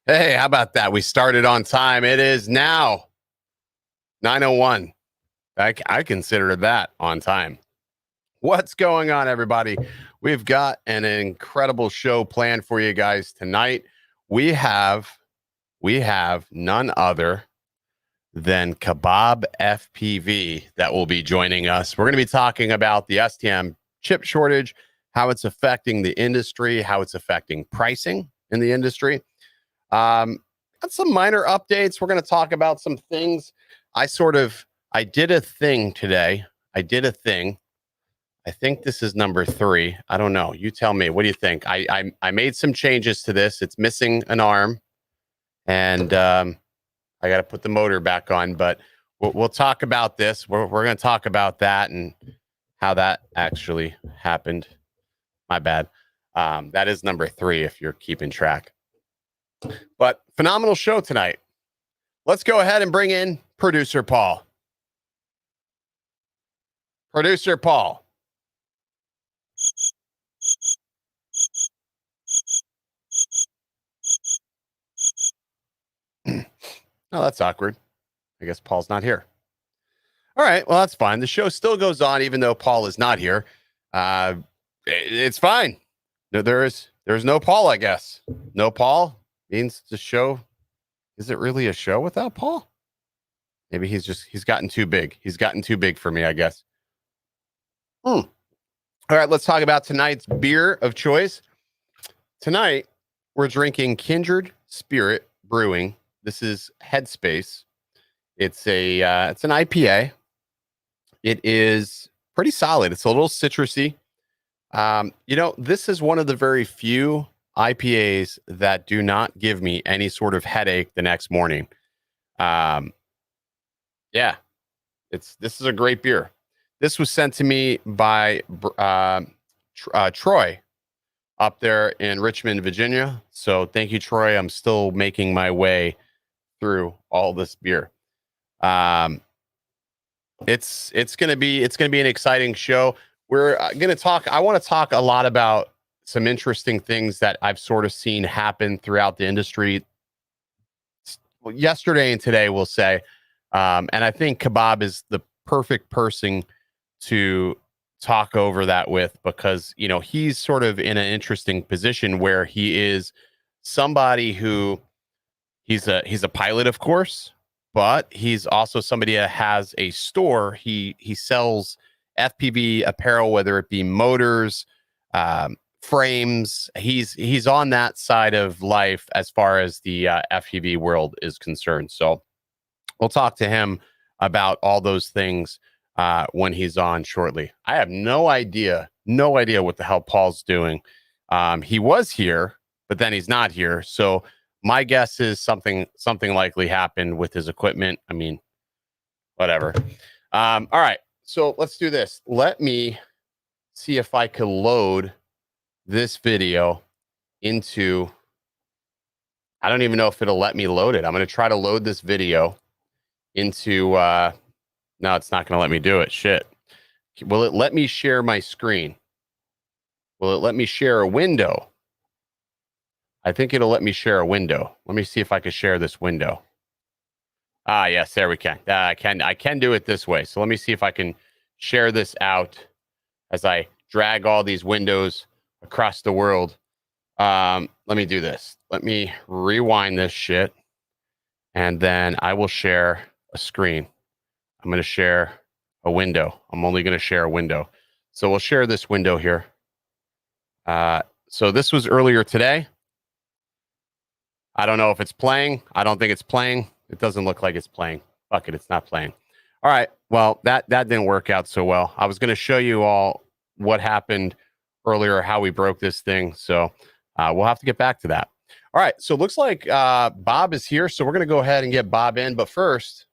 Hey, how about that? We started on time. It is now 9:01. I consider that on time. What's going on, everybody? We've got an incredible show planned for you guys tonight. We have none other than Kabab FPV that will be joining us. We're going to be talking about the STM chip shortage, how it's affecting the industry, how it's affecting pricing in the industry. Got some minor updates. We're going to talk about some things. I did a thing today. I think this is number 3. I don't know. You tell me. What do you think? I made some changes to this. It's missing an arm, and I got to put the motor back on. But we'll talk about this. We're going to talk about that and how that actually happened. My bad. That is number 3 if you're keeping track. But phenomenal show tonight. Let's go ahead and bring in producer Paul. Producer Paul. Oh, that's awkward. I guess Paul's not here. All right, well, that's fine. The show still goes on even though Paul is not here. It's fine. There's no Paul, I guess. No Paul means the show. Is it really a show without Paul? Maybe he's gotten too big. He's gotten too big for me, I guess. All right, let's talk about tonight's beer of choice. Tonight, we're drinking Kindred Spirit Brewing. This is Headspace. It's an IPA. It is pretty solid. It's a little citrusy. This is one of the very few IPAs that do not give me any sort of headache the next morning. This is a great beer. This was sent to me by Troy up there in Richmond, Virginia. So thank you, Troy. I'm still making my way through all this beer. It's gonna be an exciting show. We're gonna talk. I want to talk a lot about some interesting things that I've sort of seen happen throughout the industry. Yesterday and today, we'll say, and I think Kabab is the perfect person to talk over that with, because he's sort of in an interesting position where he is somebody who he's a pilot, of course. but he's also somebody that has a store. He sells FPV apparel, whether it be motors, frames. He's on that side of life as far as the FPV world is concerned. So we'll talk to him about all those things when he's on shortly. I have no idea what the hell Paul's doing. He was here, but then he's not here. So my guess is something likely happened with his equipment. I mean, whatever. All right, so let's do this. Let me see if I can load this video into. I don't even know if it'll let me load it. I'm going to try to load this video into. No, it's not going to let me do it. Shit. Will it let me share my screen? Will it let me share a window? I think it'll let me share a window. Let me see if I can share this window. Ah, yes, there we can. I can do it this way. So let me see if I can share this out as I drag all these windows across the world. Let me do this. Let me rewind this shit, and then I will share a screen. I'm going to share a window. I'm only going to share a window. So we'll share this window here. So this was earlier today. I don't know if it's playing. I don't think it's playing. It doesn't look like it's playing. Fuck it, it's not playing. All right. Well, that didn't work out so well. I was going to show you all what happened earlier, how we broke this thing. So we'll have to get back to that. All right. So it looks like Bob is here. So we're going to go ahead and get Bob in. But first,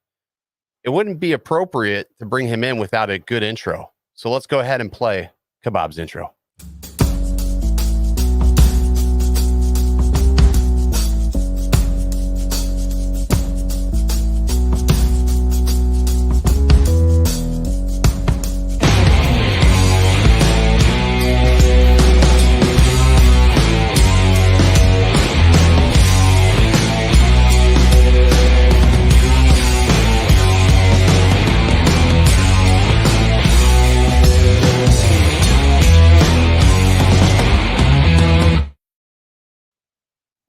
it wouldn't be appropriate to bring him in without a good intro. So let's go ahead and play Kabab's intro.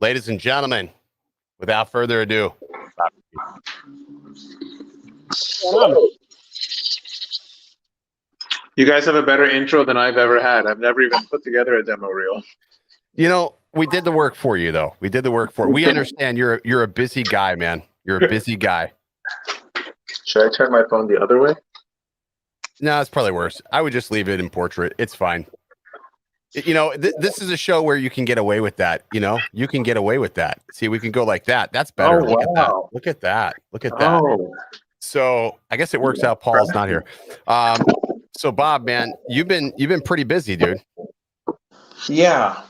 Ladies and gentlemen, without further ado. You guys have a better intro than I've ever had. I've never even put together a demo reel. You know, we did the work for you, though. We did the work for you. We understand you're a busy guy, man. You're a busy guy. Should I turn my phone the other way? No, it's probably worse. I would just leave it in portrait. It's fine. You know, this is a show where you can get away with that. You know, you can get away with that. See, we can go like that. That's better. Oh, wow. Look at that. Look at that. Oh. So I guess it works out. Paul's not here. So Bob, man, you've been pretty busy, dude. Yeah,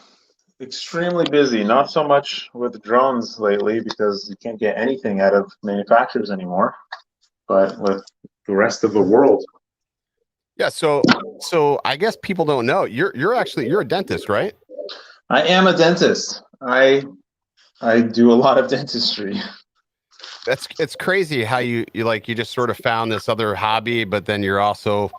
extremely busy. Not so much with drones lately because you can't get anything out of manufacturers anymore, but with the rest of the world. Yeah, so I guess people don't know you're a dentist, right? I am a dentist. I do a lot of dentistry. It's crazy how you just sort of found this other hobby, but then you're also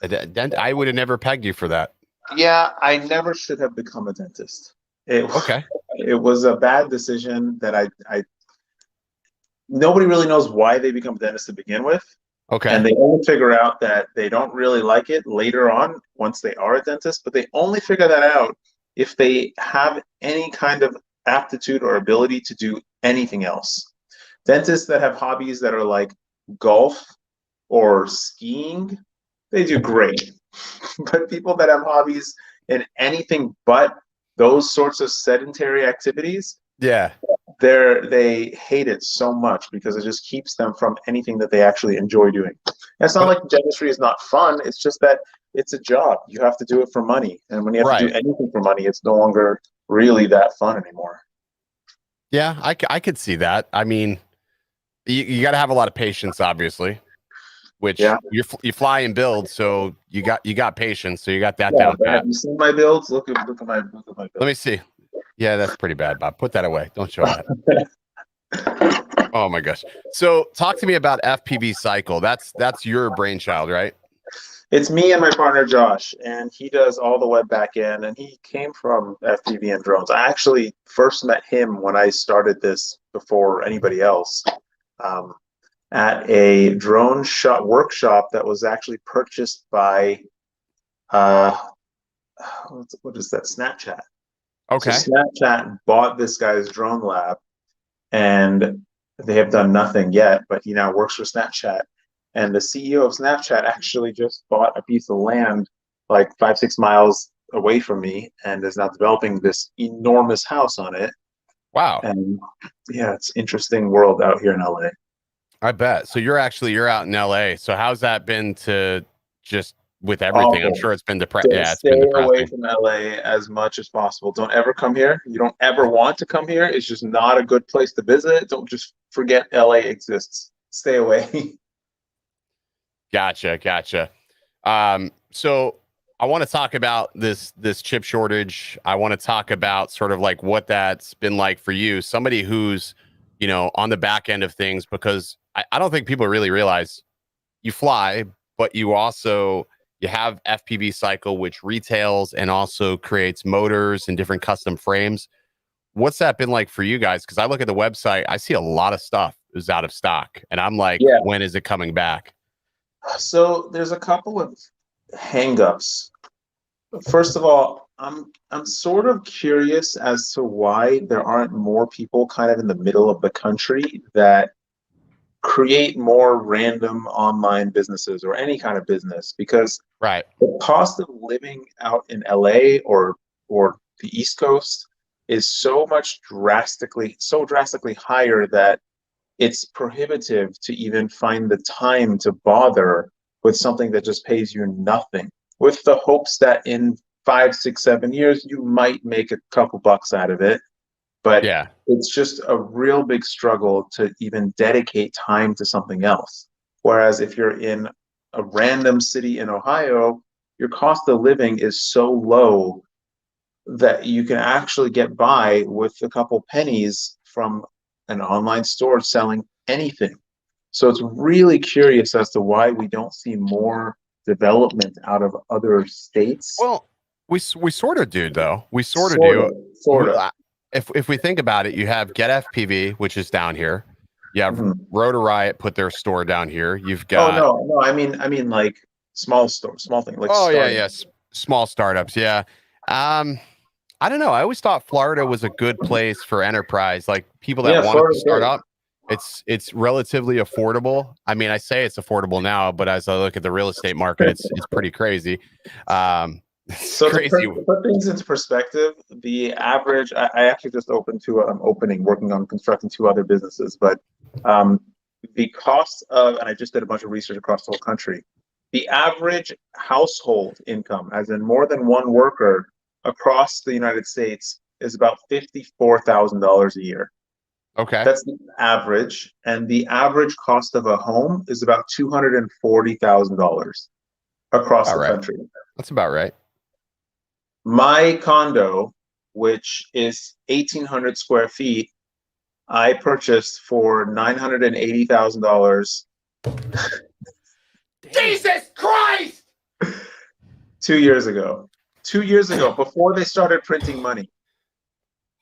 a dentist. I would have never pegged you for that. Yeah, I never should have become a dentist. Okay. It was a bad decision that I nobody really knows why they become a dentist to begin with. Okay. And they only figure out that they don't really like it later on once they are a dentist, but they only figure that out if they have any kind of aptitude or ability to do anything else. Dentists that have hobbies that are like golf or skiing, they do great. But people that have hobbies in anything but those sorts of sedentary activities, yeah, they hate it so much because it just keeps them from anything that they actually enjoy doing. And it's not like dentistry is not fun. It's just that it's a job. You have to do it for money. And when you have to do anything for money, it's no longer really that fun anymore. Yeah, I could see that. I mean, you got to have a lot of patience, obviously, which you fly and build. So you got patience. So you got that down pat. Have you seen my builds? Look at my builds. Let me see. Yeah, that's pretty bad, Bob. Put that away. Don't show that. Oh my gosh. So talk to me about FPV Cycle. That's your brainchild, right? It's me and my partner Josh, and he does all the web backend, and he came from FPV and drones. I actually first met him when I started this before anybody else. at a drone shop workshop that was actually purchased by what is that? Snapchat. Okay. So Snapchat bought this guy's drone lab, and they have done nothing yet, but he now works for Snapchat. And the CEO of Snapchat actually just bought a piece of land like 5-6 miles away from me and is now developing this enormous house on it. Wow. And yeah, it's interesting world out here in LA. I bet. So you're out in LA. So how's that been to just with everything? I'm sure it's been depressing. Yeah, it's been Stay away depressing. from LA as much as possible. Don't ever come here. You don't ever want to come here. It's just not a good place to visit. Don't just forget LA exists. Stay away. Gotcha. So I want to talk about this chip shortage. I want to talk about sort of like what that's been like for you, somebody who's, you know, on the back end of things, because I don't think people really realize you fly, but you have FPV Cycle, which retails and also creates motors and different custom frames. What's that been like for you guys? Because I look at the website, I see a lot of stuff is out of stock, and I'm like, Yeah. when is it coming back? So there's a couple of hangups. First of all, I'm sort of curious as to why there aren't more people kind of in the middle of the country that create more random online businesses or any kind of business, because Right. the cost of living out in LA or the East Coast is so drastically higher that it's prohibitive to even find the time to bother with something that just pays you nothing, with the hopes that in 5, 6, 7 years you might make a couple bucks out of it. But Yeah. it's just a real big struggle to even dedicate time to something else. Whereas if you're in a random city in Ohio, your cost of living is so low that you can actually get by with a couple pennies from an online store selling anything. So it's really curious as to why we don't see more development out of other states. Well, we sort of do, though. We sort of Sort do. of, sort of. If we think about it, you have Get FPV, which is down here. You have Mhm. Rotor Riot put their store down here. You've Oh got no, I mean like small thing, like yes, small startups. Yeah. I don't know. I always thought Florida was a good place for enterprise, like people that Yeah, wanted to Florida's start great. up. It's relatively affordable. I mean, I say it's affordable now, but as I look at the real estate market, it's pretty crazy. It's So crazy. to put things into perspective, the average, I actually just opened working on constructing 2 other businesses, but the cost of, and I just did a bunch of research across the whole country, the average household income, as in more than one worker across the United States, is about $54,000 a year. Okay. That's the average, and the average cost of a home is about $240,000 across All the right. country. That's about right. My condo, which is 1,800 square feet, I purchased for $980,000 Jesus Christ! 2 years ago. 2 years ago, before they started printing money.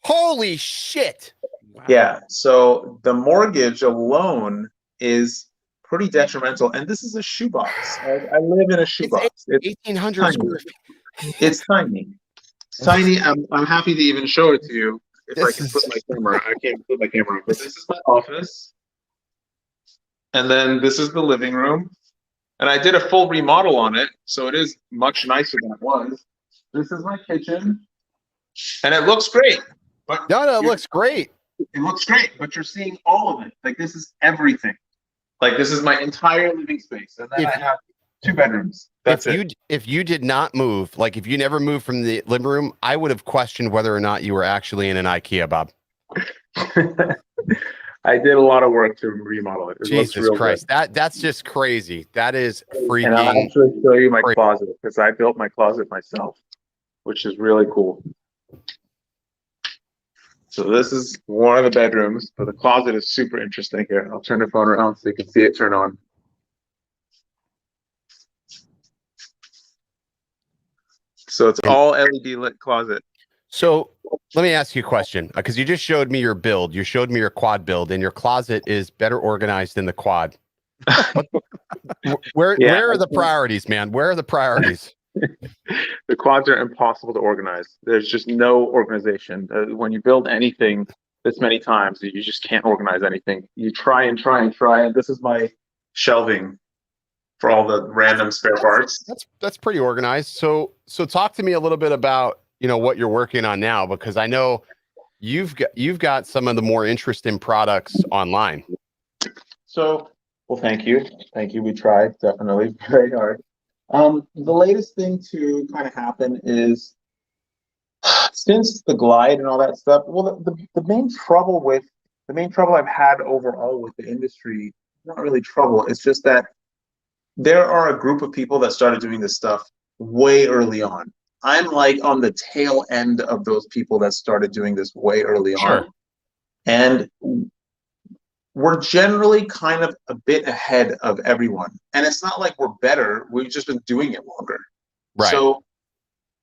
Holy shit! Wow. Yeah, so the mortgage alone is pretty detrimental, and this is a shoebox. I live in a shoebox. It's 1,800 tiny. square feet. It's tiny. It's tiny. I'm happy to even show it to you if I can put my camera. I can't put my camera on, but this is my office, and then this is the living room, and I did a full remodel on it, so it is much nicer than it was. This is my kitchen, and it looks great. But No, it looks great. It looks great, but you're seeing all of it. Like, this is everything. Like, this is my entire living space, and then I have 2 bedrooms. That's it. If you did not move, like if you never moved from the living room, I would have questioned whether or not you were actually in an IKEA, Bob. I did a lot of work to remodel it. It looks Jesus real Christ, good. that's just crazy. That is And I'll freaking. actually show you my crazy. closet, because I built my closet myself, which is really cool. So this is one of the bedrooms, but the closet is super interesting here. I'll turn the phone around so you can see it turn on. So it's all LED lit closet. So let me ask you a question, because you just showed me your build. You showed me your quad build, and your closet is better organized than the quad. Where are the priorities, man? Where are the priorities? The quads are impossible to organize. There's just no organization. When you build anything this many times, you just can't organize anything. You try and try and try, and this is my shelving for all the random spare parts. That's pretty organized. So talk to me a little bit about, what you're working on now, because I know you've got some of the more interesting products online. So, well, thank you. We tried definitely very hard. The latest thing to kind of happen is, since the glide and all that stuff, well, the main trouble I've had overall with the industry, not really trouble, it's just that there are a group of people that started doing this stuff way early on. I'm like on the tail end of those people that started doing this way early on. And we're generally kind of a bit ahead of everyone. And it's not like we're better, we've just been doing it longer. Right. So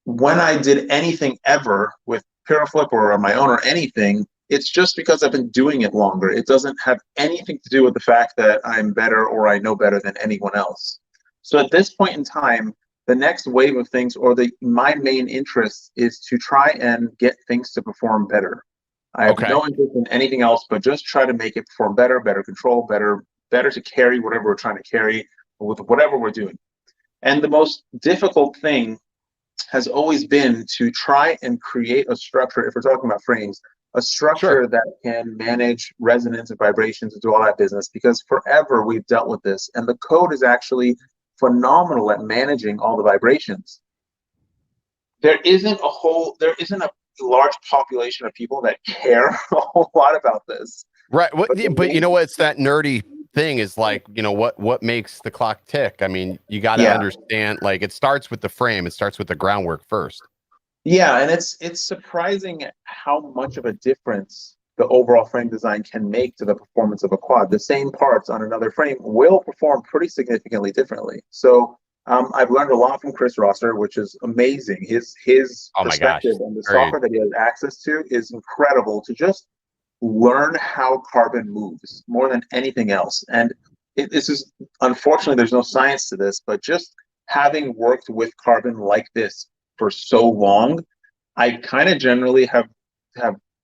when I did anything ever with Piraflip or on my own or anything, it's just because I've been doing it longer. It doesn't have anything to do with the fact that I'm better or I know better than anyone else. So at this point in time, the next wave of things, or my main interest, is to try and get things to perform better. I have no interest in anything else, but just try to make it perform better, better control, better to carry whatever we're trying to carry with whatever we're doing. And the most difficult thing has always been to try and create a structure, if we're talking about frames, a structure that can manage resonance and vibrations and do all that business, because forever we've dealt with this, and the code is actually phenomenal at managing all the vibrations. There isn't a large population of people that care a whole lot about this. Right. But you know what? It's that nerdy thing is like, what makes the clock tick? I mean, you got to understand, like, it starts with the frame. It starts with the groundwork first. Yeah. And it's surprising how much of a difference the overall frame design can make to the performance of a quad. The same parts on another frame will perform pretty significantly differently. So I've learned a lot from Chris Rosser, which is amazing. His perspective and the software that he has access to is incredible, to just learn how carbon moves more than anything else. And this is, unfortunately, there's no science to this, but just having worked with carbon like this for so long, I kind of generally have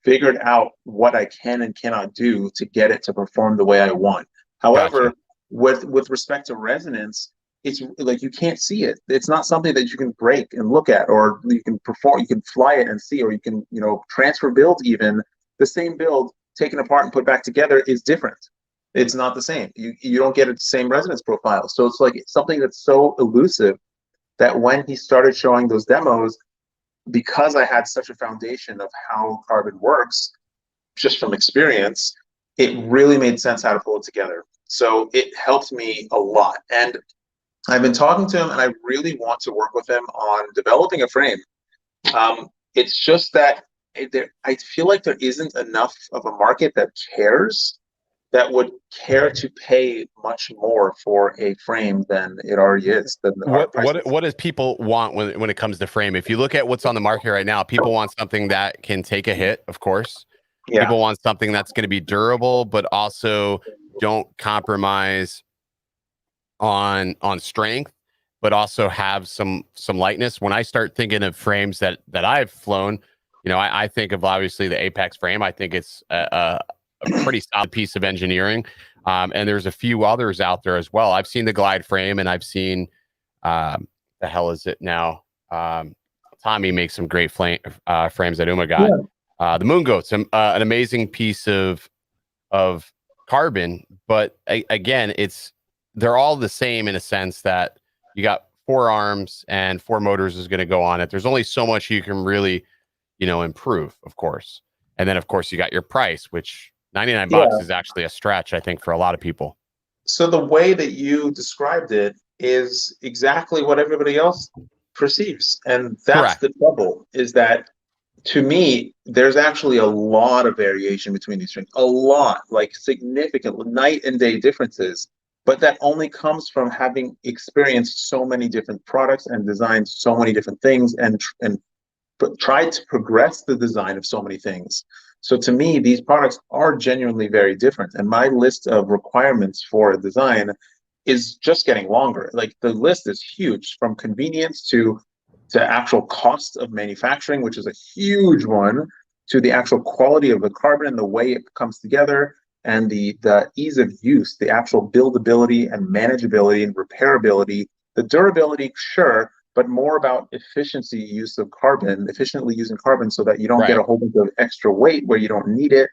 figured out what I can and cannot do to get it to perform the way I want. However, with respect to resonance, it's like you can't see it. It's not something that you can break and look at, or you can fly it and see, or you can, transfer build even. The same build taken apart and put back together is different. It's not the same. You don't get the same resonance profile. So it's like something that's so elusive that when he started showing those demos, because I had such a foundation of how carbon works, just from experience, it really made sense how to pull it together. So it helped me a lot. And I've been talking to him, and I really want to work with him on developing a frame. It's just that I feel like there isn't enough of a market that cares, that would care to pay much more for a frame than it already is. What does people want when it comes to frame? If you look at what's on the market right now, people want something that can take a hit, of course. Yeah. People want something that's going to be durable, but also don't compromise on strength, but also have some lightness. When I start thinking of frames that I've flown, I think of obviously the Apex frame. I think it's a pretty solid piece of engineering. And there's a few others out there as well. I've seen the Glide frame, and I've seen, the hell is it now? Tommy makes some great frames that Uma got. Yeah. The Moon Goat's an amazing piece of carbon, but again, they're all the same in a sense that you got 4 arms and 4 motors is going to go on it. There's only so much you can really, improve, of course. And then, of course, you got your price, which $99 is actually a stretch, I think, for a lot of people. So the way that you described it is exactly what everybody else perceives. And that's the trouble, is that, to me, there's actually a lot of variation between these strings. A lot, like significant night and day differences. But that only comes from having experienced so many different products and designed so many different things and tried to progress the design of so many things. So to me, these products are genuinely very different. And my list of requirements for a design is just getting longer. Like the list is huge, from convenience to actual cost of manufacturing, which is a huge one, to the actual quality of the carbon and the way it comes together, and the ease of use, the actual buildability and manageability and repairability, the durability, sure, but more about efficiency use of carbon, efficiently using carbon so that you don't get a whole bunch of extra weight where you don't need it,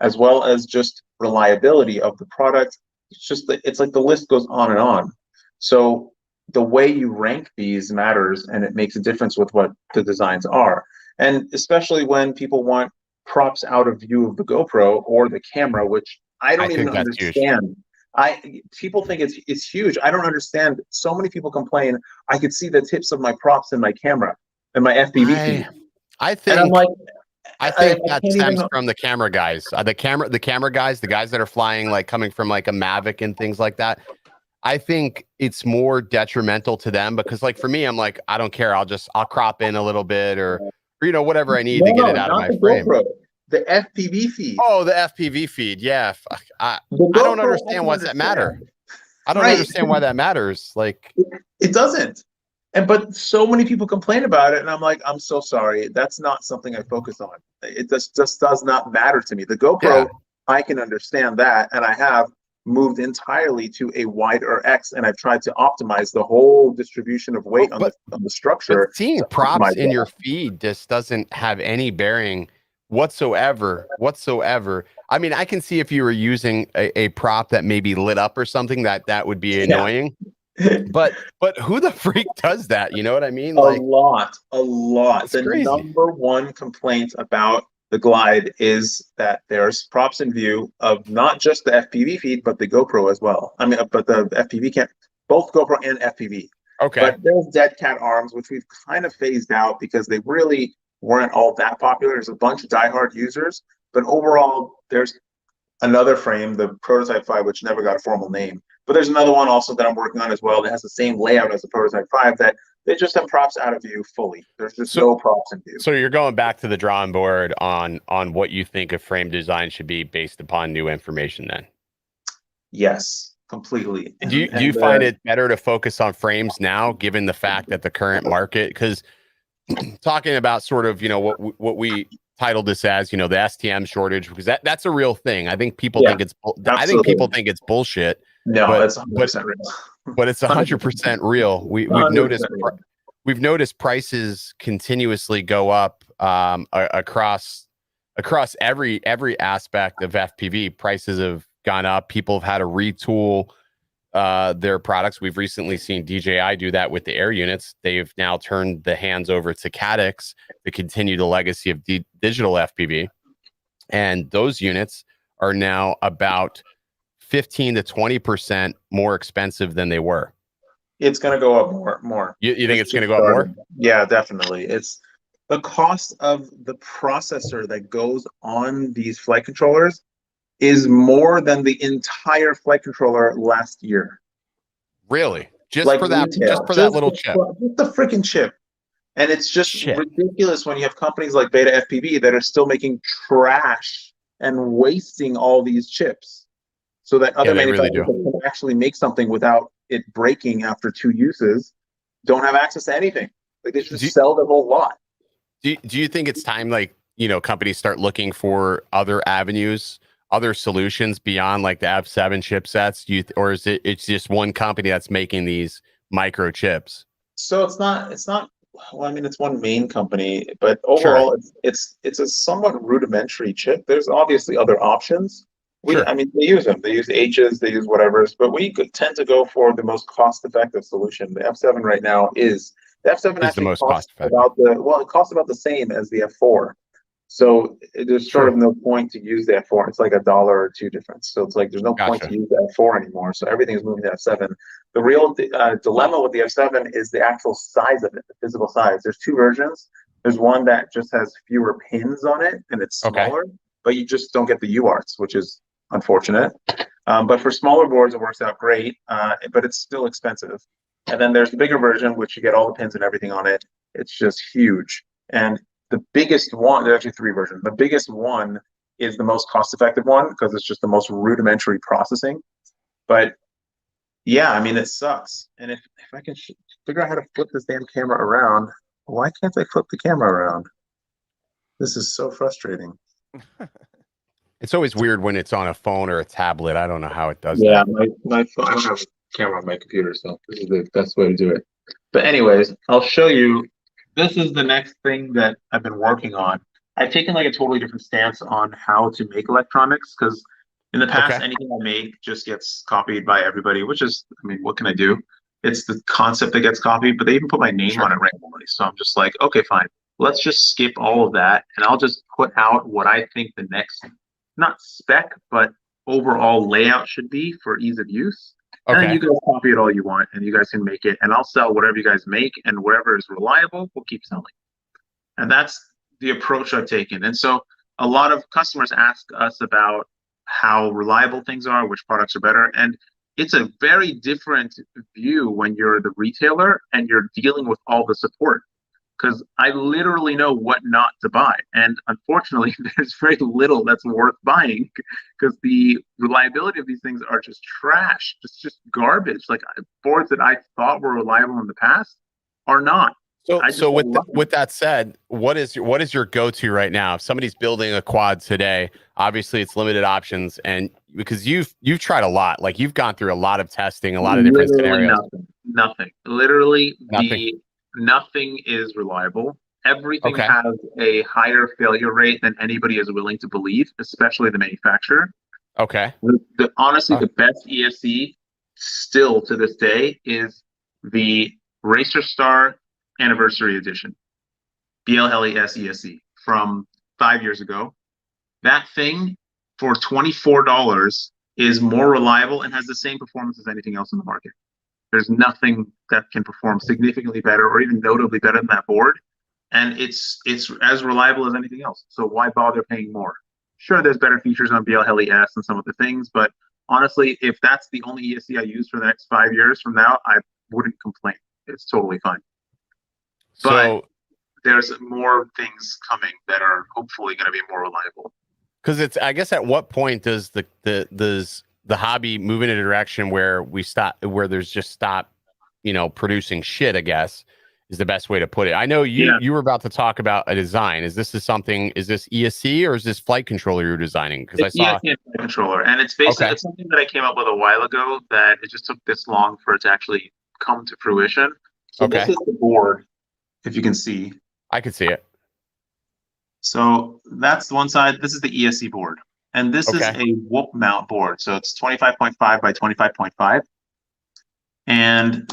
as well as just reliability of the product. It's just, it's like the list goes on and on. So the way you rank these matters, and it makes a difference with what the designs are. And especially when people want props out of view of the GoPro or the camera, which I don't even understand. People think it's huge. I don't understand. So many people complain, I could see the tips of my props in my camera and my FPV feed. I think, and I'm like, I think that stems from the camera guys. The camera guys, the guys that are flying, like coming from like a Mavic and things like that. I think it's more detrimental to them because, like, for me, I'm like, I don't care. I'll crop in a little bit or you know, whatever I need to get it out of my frame. GoPro, the FPV feed. Oh, the FPV feed. Yeah. I don't understand why that matter. I don't understand why that matters. Like, it doesn't. But so many people complain about it, and I'm like, I'm so sorry. That's not something I focus on. It just does not matter to me. The GoPro, I can understand that, and I have moved entirely to a wider X, and I've tried to optimize the whole distribution of weight on the structure. But seeing props in your feed just doesn't have any bearing whatsoever. I mean, I can see if you were using a prop that maybe lit up or something, that would be annoying. But who the freak does that? You know what I mean? A lot. The crazy. number one complaint about the Glide is that there's props in view of not just the FPV feed, but the GoPro as well. I mean, but the FPV can't, both GoPro and FPV. Okay. But there's dead cat arms, which we've kind of phased out because they really weren't all that popular. There's a bunch of diehard users, but overall, there's another frame, the Prototype 5, which never got a formal name. But there's another one also that I'm working on as well that has the same layout as the Prototype 5 that they just have props out of view fully. There's just no props in view. So you're going back to the drawing board on what you think a frame design should be based upon new information then? Yes, completely. Do you find it better to focus on frames now, given the fact that the current market, because talking about sort of, you know, what we titled this as, you know, the STM shortage, because that's a real thing. I think people think it's bullshit. No, that's 100% real. But it's 100% real. We've noticed prices continuously go up across every aspect of FPV. Prices have gone up. People have had to retool their products. We've recently seen DJI do that with the air units. They've now turned the hands over to Caddx to continue the legacy of digital FPV, and those units are now about 15 to 20% more expensive than they were. It's going to go up more. You think it's going to go up more? Yeah, definitely. It's the cost of the processor that goes on these flight controllers is more than the entire flight controller last year. Really? Just for that little chip? Just the freaking chip. And it's just ridiculous when you have companies like Beta FPV that are still making trash and wasting all these chips, so that other manufacturers that can actually make something without it breaking after 2 uses don't have access to anything. Like, they just sell the whole lot. Do you think it's time, like, you know, companies start looking for other avenues, other solutions beyond like the F7 chipsets? Or is it's just one company that's making these microchips? So it's not. Well, I mean, it's one main company, but overall, it's a somewhat rudimentary chip. There's obviously other options. I mean, they use them. They use H's, they use whatever's, but we could tend to go for the most cost-effective solution. The F7 right now is the F7 actually the most cost-effective. It costs about the same as the F4. So there's sort of no point to use the F4. It's like $1 or $2 difference. So it's like there's no point to use the F4 anymore. So everything is moving to F7. The real dilemma with the F7 is the actual size of it, the physical size. There's 2 versions. There's one that just has fewer pins on it and it's smaller, but you just don't get the UARTs, which is unfortunate. But for smaller boards, it works out great, but it's still expensive. And then there's the bigger version, which you get all the pins and everything on it. It's just huge. And the biggest one, there's actually 3 versions. The biggest one is the most cost-effective one because it's just the most rudimentary processing. But yeah, I mean, it sucks. And if I can figure out how to flip this damn camera around, why can't I flip the camera around? This is so frustrating. It's always weird when it's on a phone or a tablet. I don't know how it does Yeah, that. my phone, I don't have a camera on my computer, so this is the best way to do it. But anyways, I'll show you. This is the next thing that I've been working on. I've taken like a totally different stance on how to make electronics because in the past, Okay. anything I make just gets copied by everybody, which is, I mean, what can I do? It's the concept that gets copied, but they even put my name Sure. on it randomly. So I'm just like, okay, fine. Let's just skip all of that and I'll just put out what I think the next, not spec, but overall layout should be for ease of use. And then Okay. you guys copy it all you want and you guys can make it and I'll sell whatever you guys make and whatever is reliable, we'll keep selling. And that's the approach I've taken. And so a lot of customers ask us about how reliable things are, which products are better. And it's a very different view when you're the retailer and you're dealing with all the support. Because I literally know what not to buy. And unfortunately, there's very little that's worth buying because the reliability of these things are just trash. It's just garbage. Like boards that I thought were reliable in the past are not. So with that said, what is your go-to right now? If somebody's building a quad today, obviously it's limited options, and because you've tried a lot, like you've gone through a lot of testing, a lot of different scenarios. Nothing. Literally, Nothing. Nothing is reliable. Everything Okay. has a higher failure rate than anybody is willing to believe, especially the manufacturer. Okay. Honestly, the best ESE still to this day is the Racer Star Anniversary Edition, BREW ESE from 5 years ago. That thing for $24 is more reliable and has the same performance as anything else in the market. There's nothing that can perform significantly better or even notably better than that board. And it's as reliable as anything else. So why bother paying more? Sure, there's better features on BREW ESE and some of the things, but honestly, if that's the only ESE I use for the next 5 years from now, I wouldn't complain. It's totally fine. But there's more things coming that are hopefully going to be more reliable. Because it's, I guess, at what point does the hobby move in a direction where there's just stop, producing shit, I guess, is the best way to put it. I know you were about to talk about a design. Is this ESE or is this flight controller you're designing? Because I saw ESE flight controller, and it's basically it's something that I came up with a while ago that it just took this long for it to actually come to fruition. So this is the board, if you can see. I can see it. So that's the one side. This is the ESE board. And this is a whoop mount board. So it's 25.5 by 25.5. And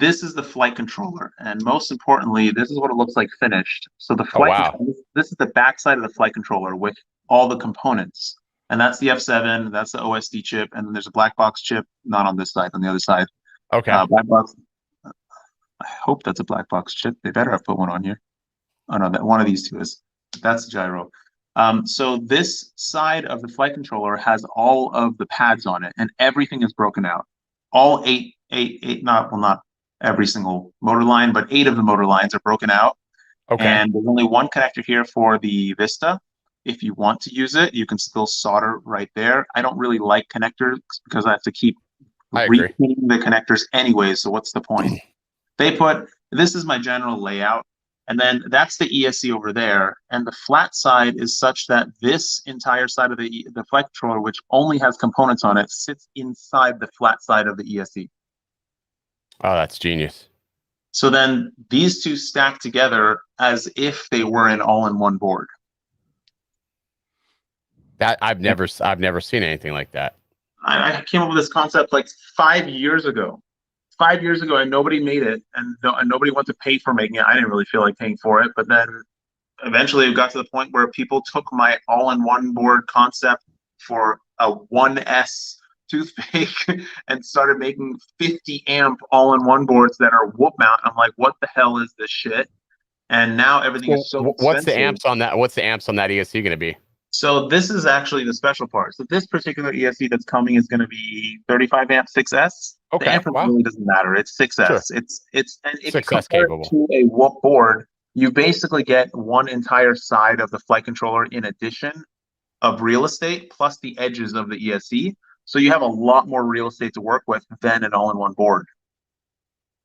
this is the flight controller. And most importantly, this is what it looks like finished. So the flight this is the back side of the flight controller with all the components. And that's the F7, that's the OSD chip, and then there's a black box chip, not on this side, on the other side. Okay. Black box. I hope that's a black box chip. They better have put one on here. Oh no, that one of these two is. That's the gyro. So this side of the flight controller has all of the pads on it, and everything is broken out. All eight, not every single motor line, but 8 of the motor lines are broken out. Okay. And there's only one connector here for the Vista. If you want to use it, you can still solder right there. I don't really like connectors because I have to keep repeating the connectors anyway, so what's the point? This is my general layout. And then that's the ESE over there. And the flat side is such that this entire side of the flight controller, which only has components on it, sits inside the flat side of the ESE. Oh, that's genius. So then these two stack together as if they were an all-in-one board. That I've never seen anything like that. I came up with this concept like 5 years ago. 5 years ago, and nobody made it, and nobody wanted to pay for making it. I didn't really feel like paying for it, but then eventually it got to the point where people took my all-in-one board concept for a 1S toothpick and started making 50 amp all-in-one boards that are whoop mount. I'm like, what the hell is this shit? And now everything is so expensive. What's the amps on that? What's the amps on that ESE going to be? So this is actually the special part. So this particular ESE that's coming is going to be 35 amp 6S. Okay. The amp really doesn't matter. It's 6S. Sure. It's and if you 6S compare capable it to a whoop board, you basically get one entire side of the flight controller in addition of real estate plus the edges of the ESE. So you have a lot more real estate to work with than an all-in-one board.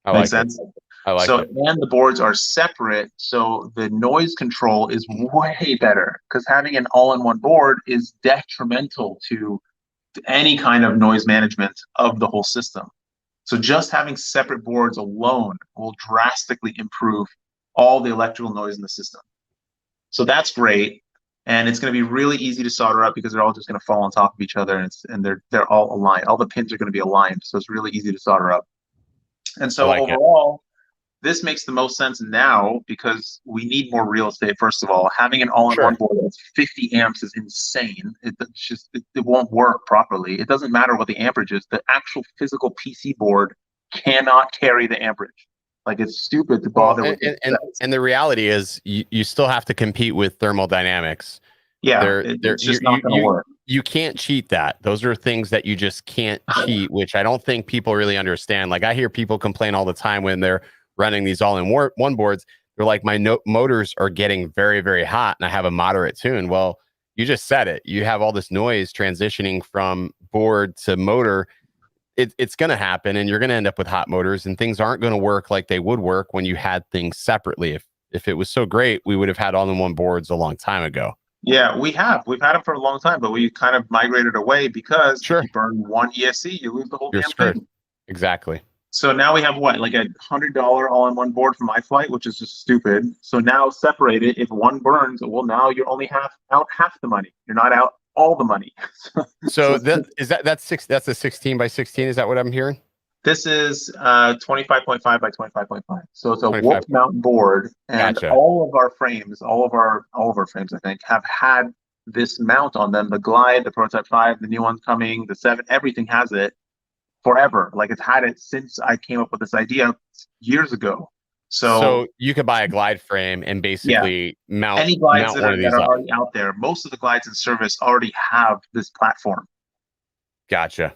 I Make like sense? it. I like So, it. and the boards are separate, so the noise control is way better because having an all-in-one board is detrimental to any kind of noise management of the whole system. So just having separate boards alone will drastically improve all the electrical noise in the system. So that's great. And it's going to be really easy to solder up because they're all just going to fall on top of each other, and they're all aligned. All the pins are going to be aligned, so it's really easy to solder up. And so overall, this makes the most sense now because we need more real estate. First of all, having an all-in-one board that's 50 amps is insane. It won't work properly. It doesn't matter what the amperage is. The actual physical PC board cannot carry the amperage. Like, it's stupid to bother with it. And the reality is you still have to compete with thermodynamics. Yeah, it's just not going to work. You can't cheat that. Those are things that you just can't cheat, which I don't think people really understand. Like, I hear people complain all the time when they're running these all-in-one boards. They're like, my motors are getting very, very hot and I have a moderate tune. Well, you just said it. You have all this noise transitioning from board to motor. It's going to happen, and you're going to end up with hot motors, and things aren't going to work like they would work when you had things separately. If it was so great, we would have had all-in-one boards a long time ago. Yeah, we've had them for a long time, but we kind of migrated away because if you burn one ESC, you lose the whole damn thing. Exactly. So now we have what, like $100 all-in-one board for my flight, which is just stupid. So now separated, if one burns, well, now you're only out half the money. You're not out all the money. So that's a 16 by 16. Is that what I'm hearing? This is 25.5 by 25.5. So it's a whoop mount board, and all of our frames, all of our frames, I think, have had this mount on them. The Glide, the Prototype 5, the new one's coming, the 7, everything has it forever. Like, it's had it since I came up with this idea years ago. So you could buy a Glide frame and basically mount any glides that are already out there. Most of the glides in service already have this platform. Gotcha.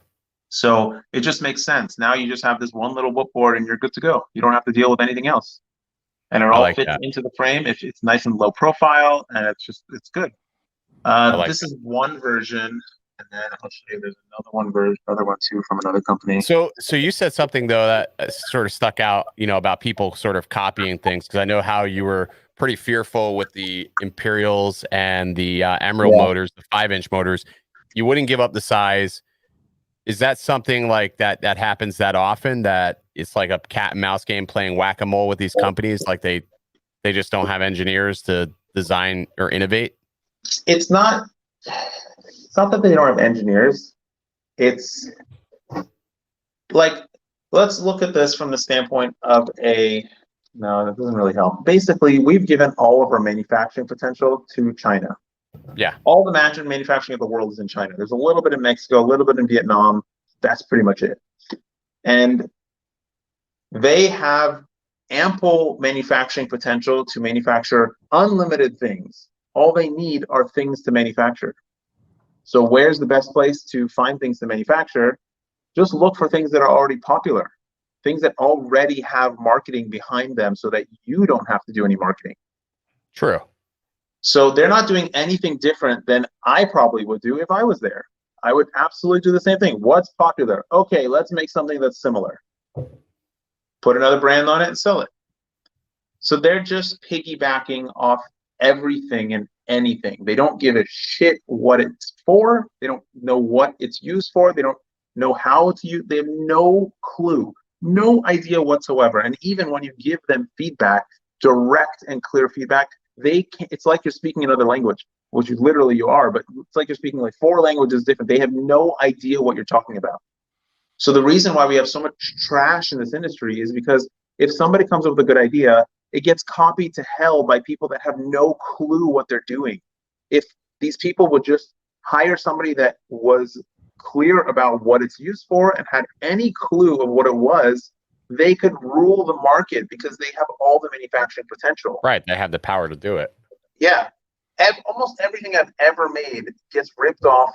So it just makes sense. Now you just have this one little whoop board and you're good to go. You don't have to deal with anything else. And it all fits into the frame. It's nice and low profile, and it's good. This is one version. And then I'll show you there's another one too from another company. So you said something though that sort of stuck out, about people sort of copying things, because I know how you were pretty fearful with the Imperials and the Emerald motors, the 5-inch motors. You wouldn't give up the size. Is that something like that happens that often, that it's like a cat and mouse game playing whack-a-mole with these companies? Like they just don't have engineers to design or innovate? It's not that they don't have engineers. It's like, let's look at this from the standpoint of no, that doesn't really help. Basically, we've given all of our manufacturing potential to China. Yeah. All the manufacturing of the world is in China. There's a little bit in Mexico, a little bit in Vietnam. That's pretty much it. And they have ample manufacturing potential to manufacture unlimited things. All they need are things to manufacture. So where's the best place to find things to manufacture? Just look for things that are already popular, things that already have marketing behind them so that you don't have to do any marketing. True. So they're not doing anything different than I probably would do if I was there. I would absolutely do the same thing. What's popular? Okay, let's make something that's similar. Put another brand on it and sell it. So they're just piggybacking off everything and anything. They don't give a shit what it's for. They don't know what it's used for. They don't know how it's used. They have no clue, no idea whatsoever. And even when you give them feedback, direct and clear feedback, they can't. It's like you're speaking another language, which you are, but it's like you're speaking like 4 languages different. They have no idea what you're talking about. So the reason why we have so much trash in this industry is because if somebody comes up with a good idea, it gets copied to hell by people that have no clue what they're doing. If these people would just hire somebody that was clear about what it's used for and had any clue of what it was, they could rule the market because they have all the manufacturing potential. Right. They have the power to do it. Yeah. Almost everything I've ever made gets ripped off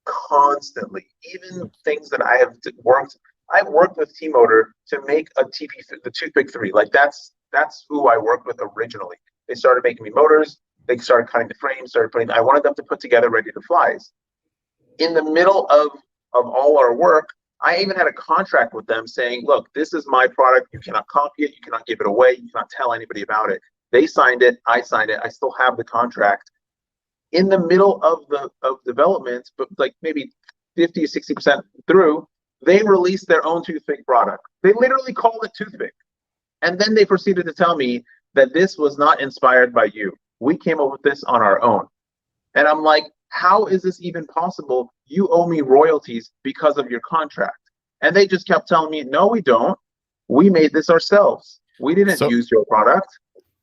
constantly. Even things that I've worked with T-Motor to make the Toothpick 3. Like, that's that's who I worked with originally. They started making me motors. They started cutting the frames, started putting, I wanted them to put together ready to flies. In the middle of all our work, I even had a contract with them saying, look, this is my product. You cannot copy it. You cannot give it away. You cannot tell anybody about it. They signed it. I signed it. I still have the contract. In the middle of development, but like maybe 50 or 60% through, they released their own toothpick product. They literally called it toothpick. And then they proceeded to tell me that this was not inspired by you. We came up with this on our own. And I'm like, how is this even possible? You owe me royalties because of your contract. And they just kept telling me, no, we don't. We made this ourselves. We didn't use your product.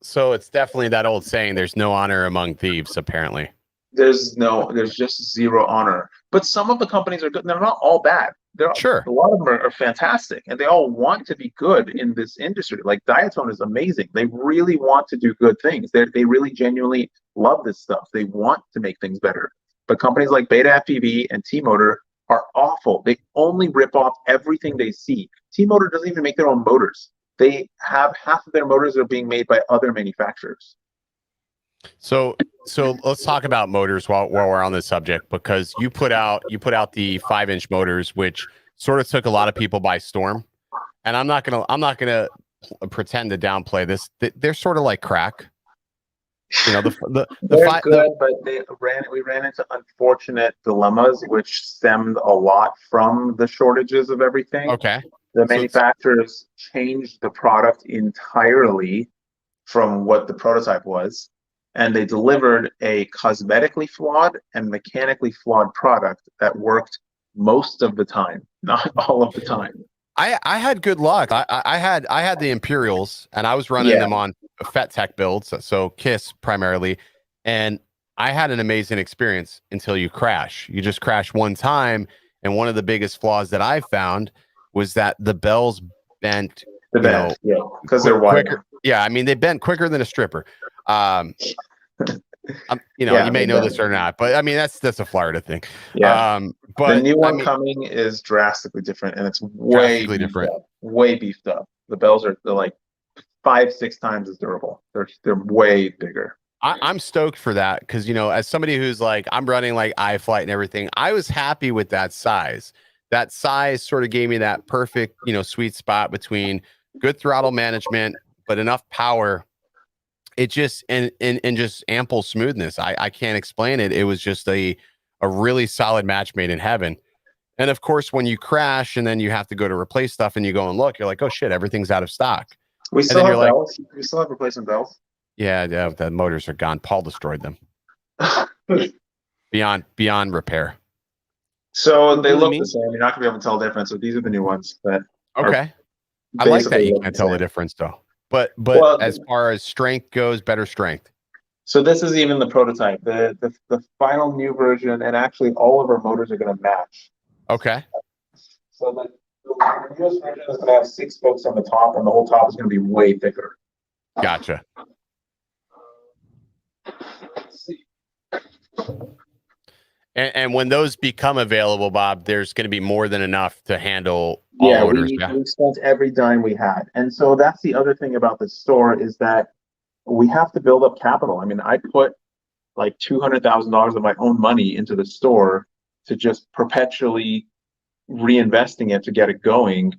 So it's definitely that old saying, there's no honor among thieves, apparently. There's just zero honor. But some of the companies are good. They're not all bad. Sure. A lot of them are fantastic, and they all want to be good in this industry. Like Diatone is amazing. They really want to do good things. They really genuinely love this stuff. They want to make things better. But companies like Beta FPV and T-Motor are awful. They only rip off everything they see. T-Motor doesn't even make their own motors. They have half of their motors that are being made by other manufacturers. So let's talk about motors while we're on this subject, because you put out the 5-inch motors, which sort of took a lot of people by storm. And I'm not gonna pretend to downplay this. They're sort of like crack. You know, they're good, but we ran into unfortunate dilemmas, which stemmed a lot from the shortages of everything. Okay. The manufacturers changed the product entirely from what the prototype was. And they delivered a cosmetically flawed and mechanically flawed product that worked most of the time, not all of the time. I had good luck. I had the Imperials, and I was running them on FET Tech builds, so KISS primarily, and I had an amazing experience until you crash. You just crash one time, and one of the biggest flaws that I found was that the bells bent. Because they're wider. Yeah, I mean they bent quicker than a stripper. You may know this or not, but I mean that's a Florida thing. Yeah. But the new one coming is drastically different, and it's way beefed up. The bells are like 5-6 times as durable. They're way bigger. I'm stoked for that because as somebody who's like I'm running like iFlight and everything, I was happy with that size. That size sort of gave me that perfect sweet spot between good throttle management but enough power. It just and just ample smoothness. I can't explain it. It was just a really solid match made in heaven. And of course, when you crash and then you have to go to replace stuff and you go and look, you're like, oh shit, everything's out of stock. We still have bells. We still have replacement bells. Yeah, the motors are gone. Paul destroyed them. beyond repair. So they look the same. You're not gonna be able to tell the difference. So these are the new ones that. Okay. I like that you can't tell the difference though. But well, as far as strength goes, better strength. So this is even the prototype. The final new version, and actually all of our motors are going to match. Okay. So the newest version is going to have 6 spokes on the top, and the whole top is going to be way thicker. Gotcha. Let's see. And when those become available, Bob, there's going to be more than enough to handle all orders. We spent every dime we had. And so that's the other thing about the store is that we have to build up capital. I mean, I put like $200,000 of my own money into the store to just perpetually reinvesting it to get it going.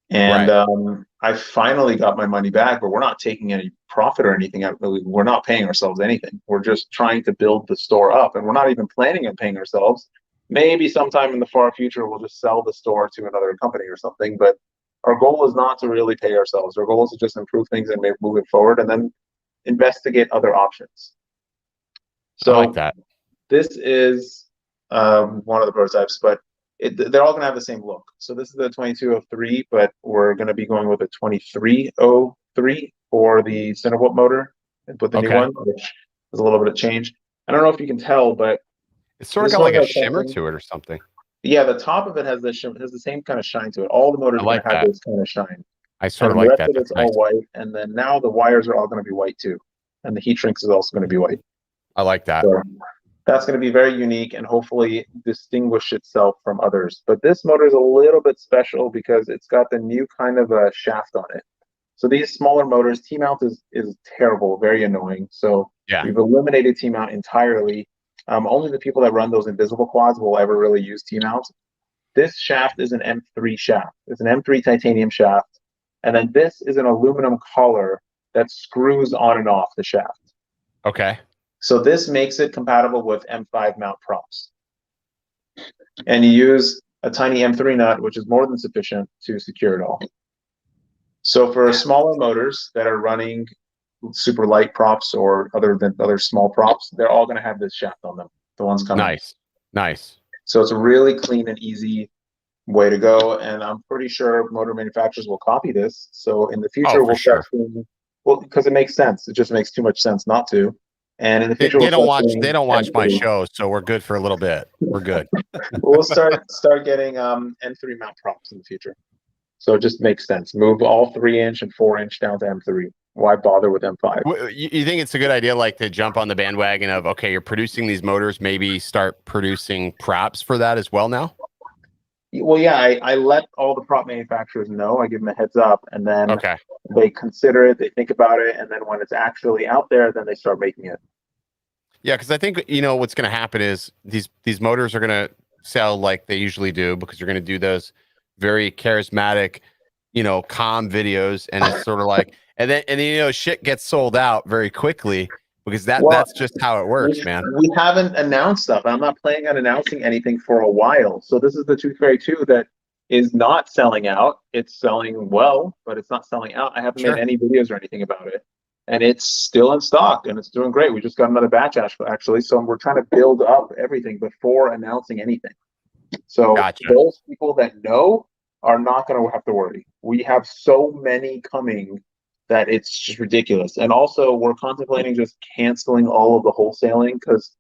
And I finally got my money back, but we're not taking any profit or anything out. We're not paying ourselves anything. We're just trying to build the store up, and we're not even planning on paying ourselves. Maybe sometime in the far future, we'll just sell the store to another company or something. But our goal is not to really pay ourselves. Our goal is to just improve things and move it forward, and then investigate other options. So I like that. This is one of the prototypes, but they're all going to have the same look. So this is the 2203, but we're going to be going with a 2303 for the Cinderbolt motor and put the new one, which is a little bit of change. I don't know if you can tell, but it's sort of got like a shimmer to it or something. Yeah, the top of it has this shimmer, has the same kind of shine to it. All the motors like have this kind of shine. I sort of like that. It's all white, and then now the wires are all going to be white too, and the heat shrinks is also going to be white. I like that. So that's going to be very unique and hopefully distinguish itself from others. But this motor is a little bit special because it's got the new kind of a shaft on it. So these smaller motors, T-mount is terrible, very annoying. So Yeah. we've eliminated T-mount entirely. Only the people that run those invisible quads will ever really use T-mount. This shaft is an M3 shaft. It's an M3 titanium shaft. And then this is an aluminum collar that screws on and off the shaft. Okay. So this makes it compatible with M5 mount props. And you use a tiny M3 nut, which is more than sufficient to secure it all. So for smaller motors that are running super light props or other small props, they're all going to have this shaft on them, the ones coming. Nice. So it's a really clean and easy way to go, and I'm pretty sure motor manufacturers will copy this. So in the future, we'll start seeing, well, because it makes sense. It just makes too much sense not to. And in the future, they don't watch my show, so we're good for a little bit. We're good. We'll start getting M3 mount props in the future. So it just makes sense. Move all 3-inch and 4-inch down to M3. Why bother with M5? You think it's a good idea, like, to jump on the bandwagon of, okay, you're producing these motors, maybe start producing props for that as well now? Well, yeah, I let all the prop manufacturers know. I give them a heads up, and then they consider it, they think about it, and then when it's actually out there, then they start making it. Yeah, because I think, what's going to happen is these motors are going to sell like they usually do, because you're going to do those very charismatic, calm videos, and it's sort of like, and then shit gets sold out very quickly, because that's just how it works, man. We haven't announced stuff. I'm not planning on announcing anything for a while. So this is the Tooth Fairy 2 that is not selling out. It's selling well, but it's not selling out. I haven't made any videos or anything about it. And it's still in stock, and it's doing great. We just got another batch, actually. So we're trying to build up everything before announcing anything. So those people that know are not going to have to worry. We have so many coming that it's just ridiculous. And also, we're contemplating just canceling all of the wholesaling, because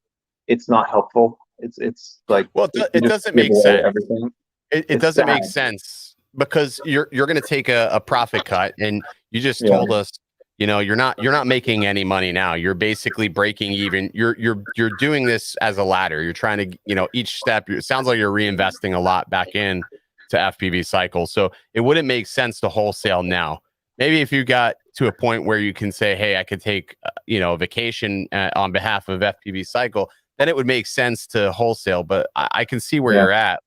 it's not helpful. It's like, well, it doesn't make sense. Everything. It doesn't make sense, because you're going to take a profit cut, and you just told us, you're not making any money now. You're basically breaking even. You're doing this as a ladder. You're trying to, each step. It sounds like you're reinvesting a lot back in to FPV Cycle. So it wouldn't make sense to wholesale now. Maybe if you got to a point where you can say, hey, I could take, a vacation on behalf of FPV Cycle, then it would make sense to wholesale. But I can see where you're at.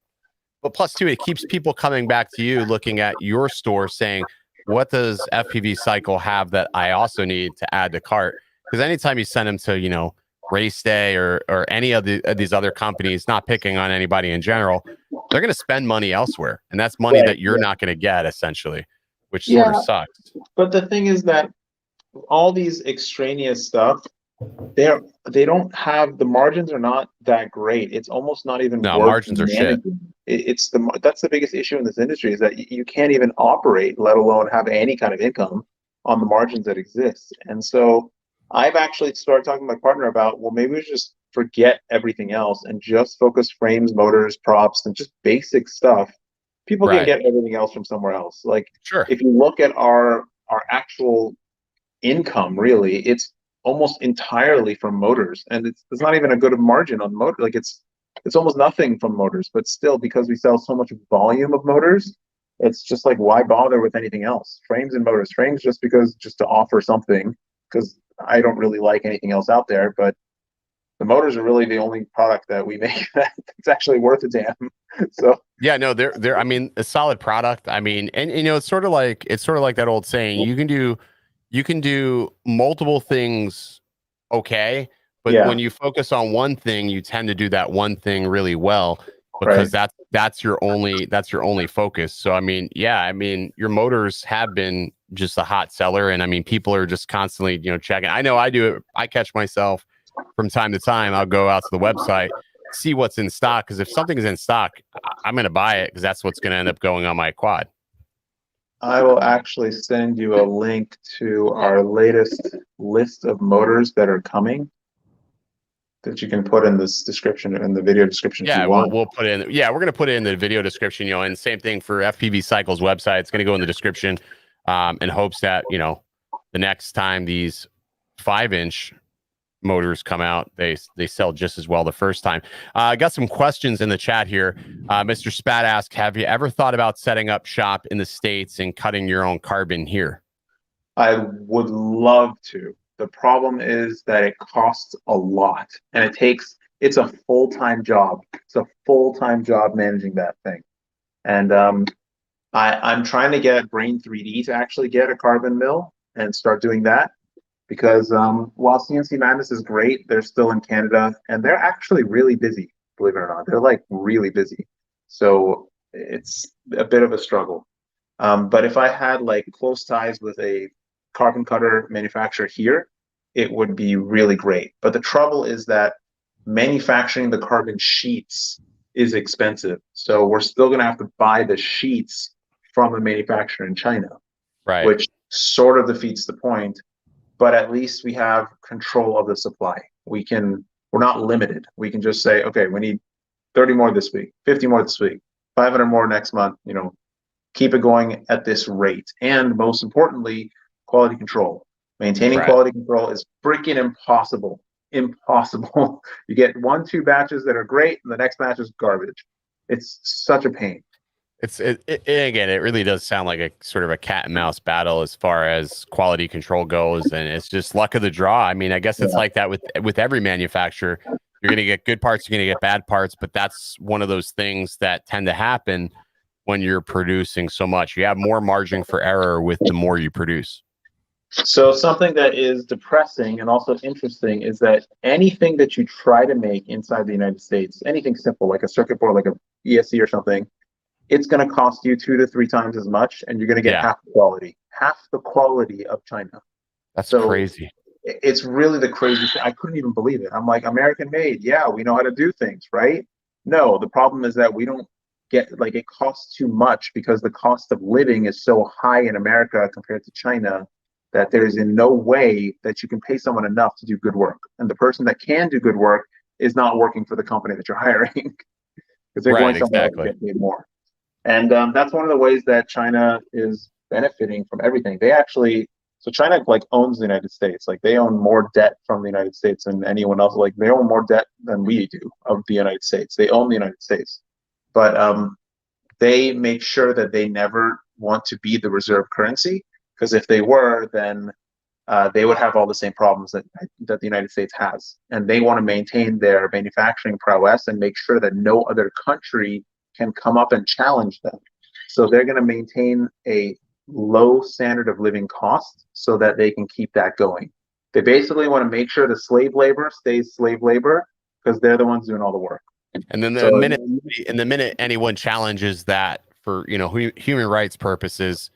But plus, too, it keeps people coming back to you, looking at your store, saying, what does FPV Cycle have that I also need to add to cart? Because anytime you send them to, Race Day or any of these other companies, not picking on anybody in general, they're going to spend money elsewhere. And that's money that you're not going to get, essentially, which sort of sucks. But the thing is that all these extraneous stuff, they don't have, the margins are not that great. It's almost not even worth margins are shit. That's the biggest issue in this industry, is that you can't even operate, let alone have any kind of income on the margins that exist. And so I've actually started talking to my partner about, well, maybe we should just forget everything else and just focus frames, motors, props, and just basic stuff. People can get everything else from somewhere else. Like, if you look at our actual income, really, it's almost entirely from motors, and it's not even a good margin on motor. Like, it's almost nothing from motors, but still, because we sell so much volume of motors, it's just like, why bother with anything else? Frames and motors. Frames just to offer something, because I don't really like anything else out there, but the motors are really the only product that we make that's actually worth a damn. So yeah, no, they're I mean, a solid product. I mean, and it's sort of like that old saying, you can do multiple things okay, but when you focus on one thing, you tend to do that one thing really well, because that's your only focus. So I mean, your motors have been just a hot seller, and I mean, people are just constantly checking. I know I do it. I catch myself from time to time. I'll go out to the website, see what's in stock, because if something's in stock, I'm going to buy it, because that's what's going to end up going on my quad. I will actually send you a link to our latest list of motors that are coming, that you can put in this description, in the video description. Yeah, we'll put it in. Yeah, we're going to put it in the video description, and same thing for FPV Cycle's website. It's going to go in the description, in hopes that, the next time these 5-inch motors come out, they sell just as well the first time. I got some questions in the chat here. Mr. Spat asked, have you ever thought about setting up shop in the States and cutting your own carbon here? I would love to. The problem is that it costs a lot, and it's a full-time job. It's a full-time job managing that thing. And I'm trying to get Brain 3D to actually get a carbon mill and start doing that, because while CNC Madness is great, they're still in Canada and they're actually really busy, believe it or not. They're like really busy. So it's a bit of a struggle. But if I had like close ties with a carbon cutter manufacturer here, it would be really great. But the trouble is that manufacturing the carbon sheets is expensive. So we're still going to have to buy the sheets from a manufacturer in China, Right. which sort of defeats the point. But at least we have control of the supply. We're not limited. We can just say, okay, we need 30 more this week, 50 more this week, 500 more next month, keep it going at this rate. And most importantly, quality control. Maintaining quality control is freaking impossible. Impossible. You get 1-2 batches that are great, and the next batch is garbage. It's such a pain. Again, it really does sound like a sort of a cat and mouse battle as far as quality control goes, and it's just luck of the draw. I mean, I guess it's like that with every manufacturer. You're going to get good parts, you're going to get bad parts, but that's one of those things that tend to happen when you're producing so much. You have more margin for error with the more you produce. So something that is depressing and also interesting is that anything that you try to make inside the United States, anything simple like a circuit board, like a ESE or something, it's going to cost you 2 to 3 times as much, and you're going to get half the quality of China. That's crazy. It's really the craziest thing. I couldn't even believe it. I'm like, American made. Yeah, we know how to do things, right? No, the problem is that we don't get, like, it costs too much because the cost of living is so high in America compared to China that there is in no way that you can pay someone enough to do good work. And the person that can do good work is not working for the company that you're hiring because they're going somewhere else to get paid more. And that's one of the ways that China is benefiting from everything. So China like owns the United States. Like they own more debt from the United States than anyone else. Like they own more debt than we do of the United States. They own the United States, but they make sure that they never want to be the reserve currency, because if they were, then they would have all the same problems that the United States has. And they want to maintain their manufacturing prowess and make sure that no other country can come up and challenge them. So they're going to maintain a low standard of living cost so that they can keep that going. They basically want to make sure the slave labor stays slave labor because they're the ones doing all the work. And then the minute anyone challenges that for human rights purposes,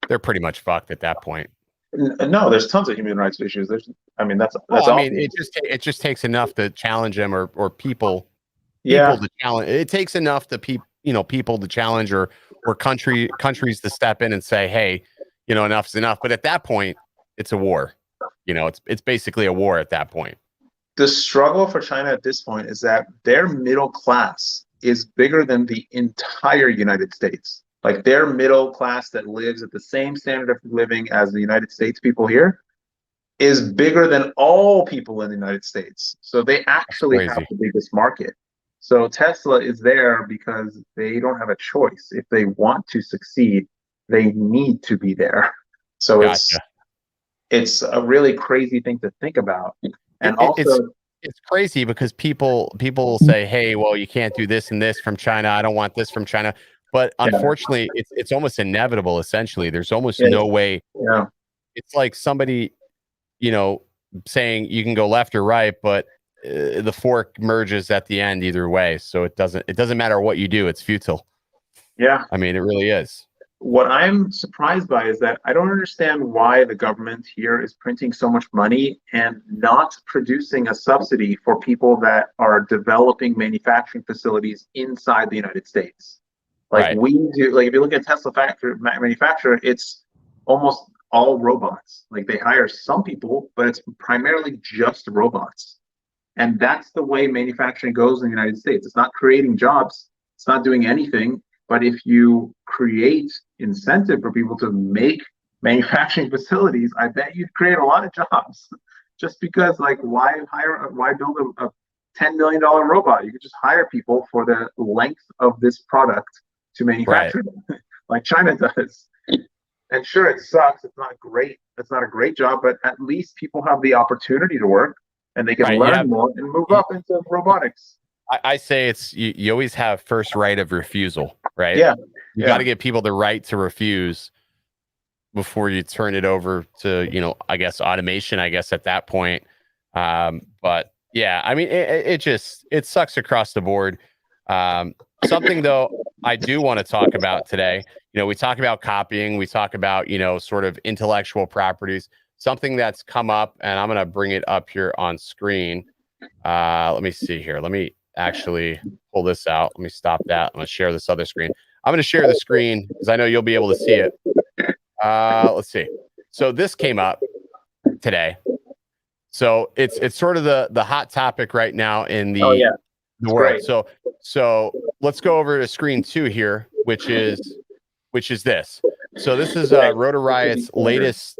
they're pretty much fucked at that point. No, there's tons of human rights issues. That's it just takes enough to challenge them or people to challenge. It takes enough to people to challenge or countries to step in and say, hey, enough's enough. But at that point, it's a war. It's basically a war at that point. The struggle for China at this point is that their middle class is bigger than the entire United States. Like their middle class that lives at the same standard of living as the United States people here is bigger than all people in the United States. So they actually have the biggest market. So Tesla is there because they don't have a choice. If they want to succeed, they need to be there. So it's a really crazy thing to think about. And it's crazy because people say, hey, well, you can't do this and this from China. I don't want this from China. But unfortunately, it's almost inevitable, essentially. There's almost no way. Yeah. It's like somebody, saying you can go left or right, but the fork merges at the end either way. So it doesn't matter what you do. It's futile. Yeah. I mean, it really is. What I'm surprised by is that I don't understand why the government here is printing so much money and not producing a subsidy for people that are developing manufacturing facilities inside the United States. Like we do, like if you look at Tesla manufacturer, it's almost all robots. Like they hire some people, but it's primarily just robots. And that's the way manufacturing goes in the United States. It's not creating jobs. It's not doing anything. But if you create incentive for people to make manufacturing facilities, I bet you'd create a lot of jobs. Just because, like, why build a $10 million robot? You could just hire people for the length of this product to manufacture them, like China does. And sure, it sucks. It's not great It's not a great job, but at least people have the opportunity to work and they can Right, learn more and move up into robotics. I say it's you always have first right of refusal, right? Yeah. You got to give people the right to refuse before you turn it over to, you know, I guess automation, I guess at that point. But yeah, I mean, it sucks across the board. Something though, I do want to talk about today, you know, we talk about copying, we talk about, you know, sort of intellectual properties, something that's come up, and I'm going to bring it up here on screen. Let me see here. Let me actually pull this out. Let me stop that. I'm going to share this other screen. I'm going to share the screen because I know you'll be able to see it. Let's see. So this came up today. So it's sort of the hot topic right now in the, the world. Great. So let's go over to screen 2 here, which is this. So this is Rotor Riot's latest,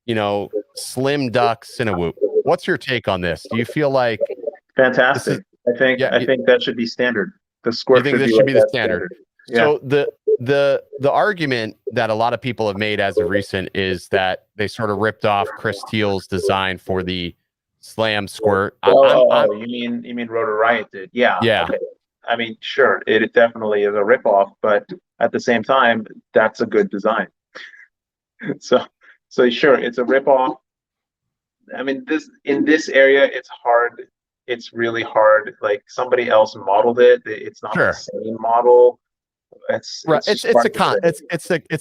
you know, slim duck Cinewhoop. What's your take on this? Do you feel like Fantastic? I think that should be standard. The Squirt should be the standard. Yeah. So the argument that a lot of people have made as of recent is that they sort of ripped off Chris Teal's design for the Slam Squirt. You mean Rotor Riot did? Yeah. Yeah. Okay. I mean, sure, it definitely is a ripoff, but at the same time, that's a good design. So sure, it's a ripoff. I mean, in this area, it's hard. It's really hard. Like somebody else modeled it. It's not the same model. It's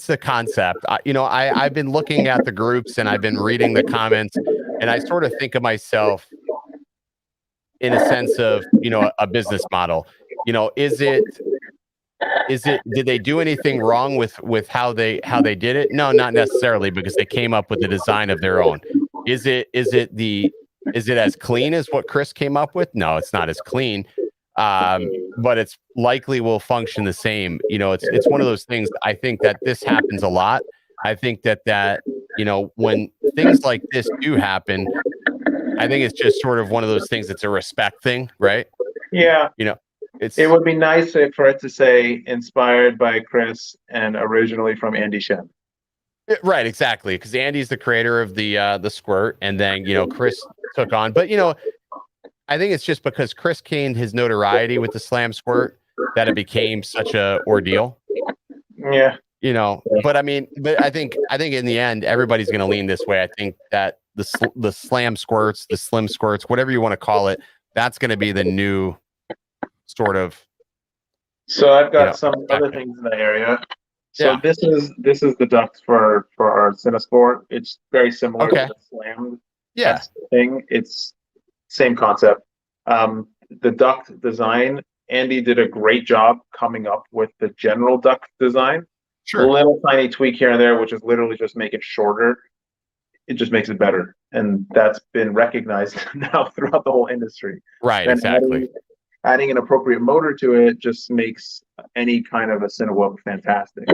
a concept. You know, I've been looking at the groups and I've been reading the comments, and I sort of think of myself in a sense of, you know, a business model. You know, did they do anything wrong with how they did it? No, not necessarily, because they came up with a design of their own. Is it as clean as what Chris came up with? No, it's not as clean. But it's likely will function the same. You know, it's one of those things. I think that this happens a lot. I think that, you know, when things like this do happen, I think it's just sort of one of those things. It's a respect thing, right? Yeah. You know, it would be nice for it to say inspired by Chris and originally from Andy Shen. Right, exactly. Because Andy's the creator of the Squirt, and then, you know, Chris took on. But, you know, I think it's just because Chris gained his notoriety with the Slam Squirt that it became such a ordeal. Yeah. You know, but I mean, I think in the end, everybody's going to lean this way. I think that the Slam Squirts, the Slim Squirts, whatever you want to call it, that's going to be the new sort of. So I've got some other things in the area. So this is the duct for our Cinesport. It's very similar to the Slam thing. It's same concept. The duct design, Andy did a great job coming up with the general duct design. Sure. A little tiny tweak here and there, which is literally just make it shorter. It just makes it better. And that's been recognized now throughout the whole industry. Right, and exactly. Adding an appropriate motor to it just makes any kind of a Cinewhoop fantastic.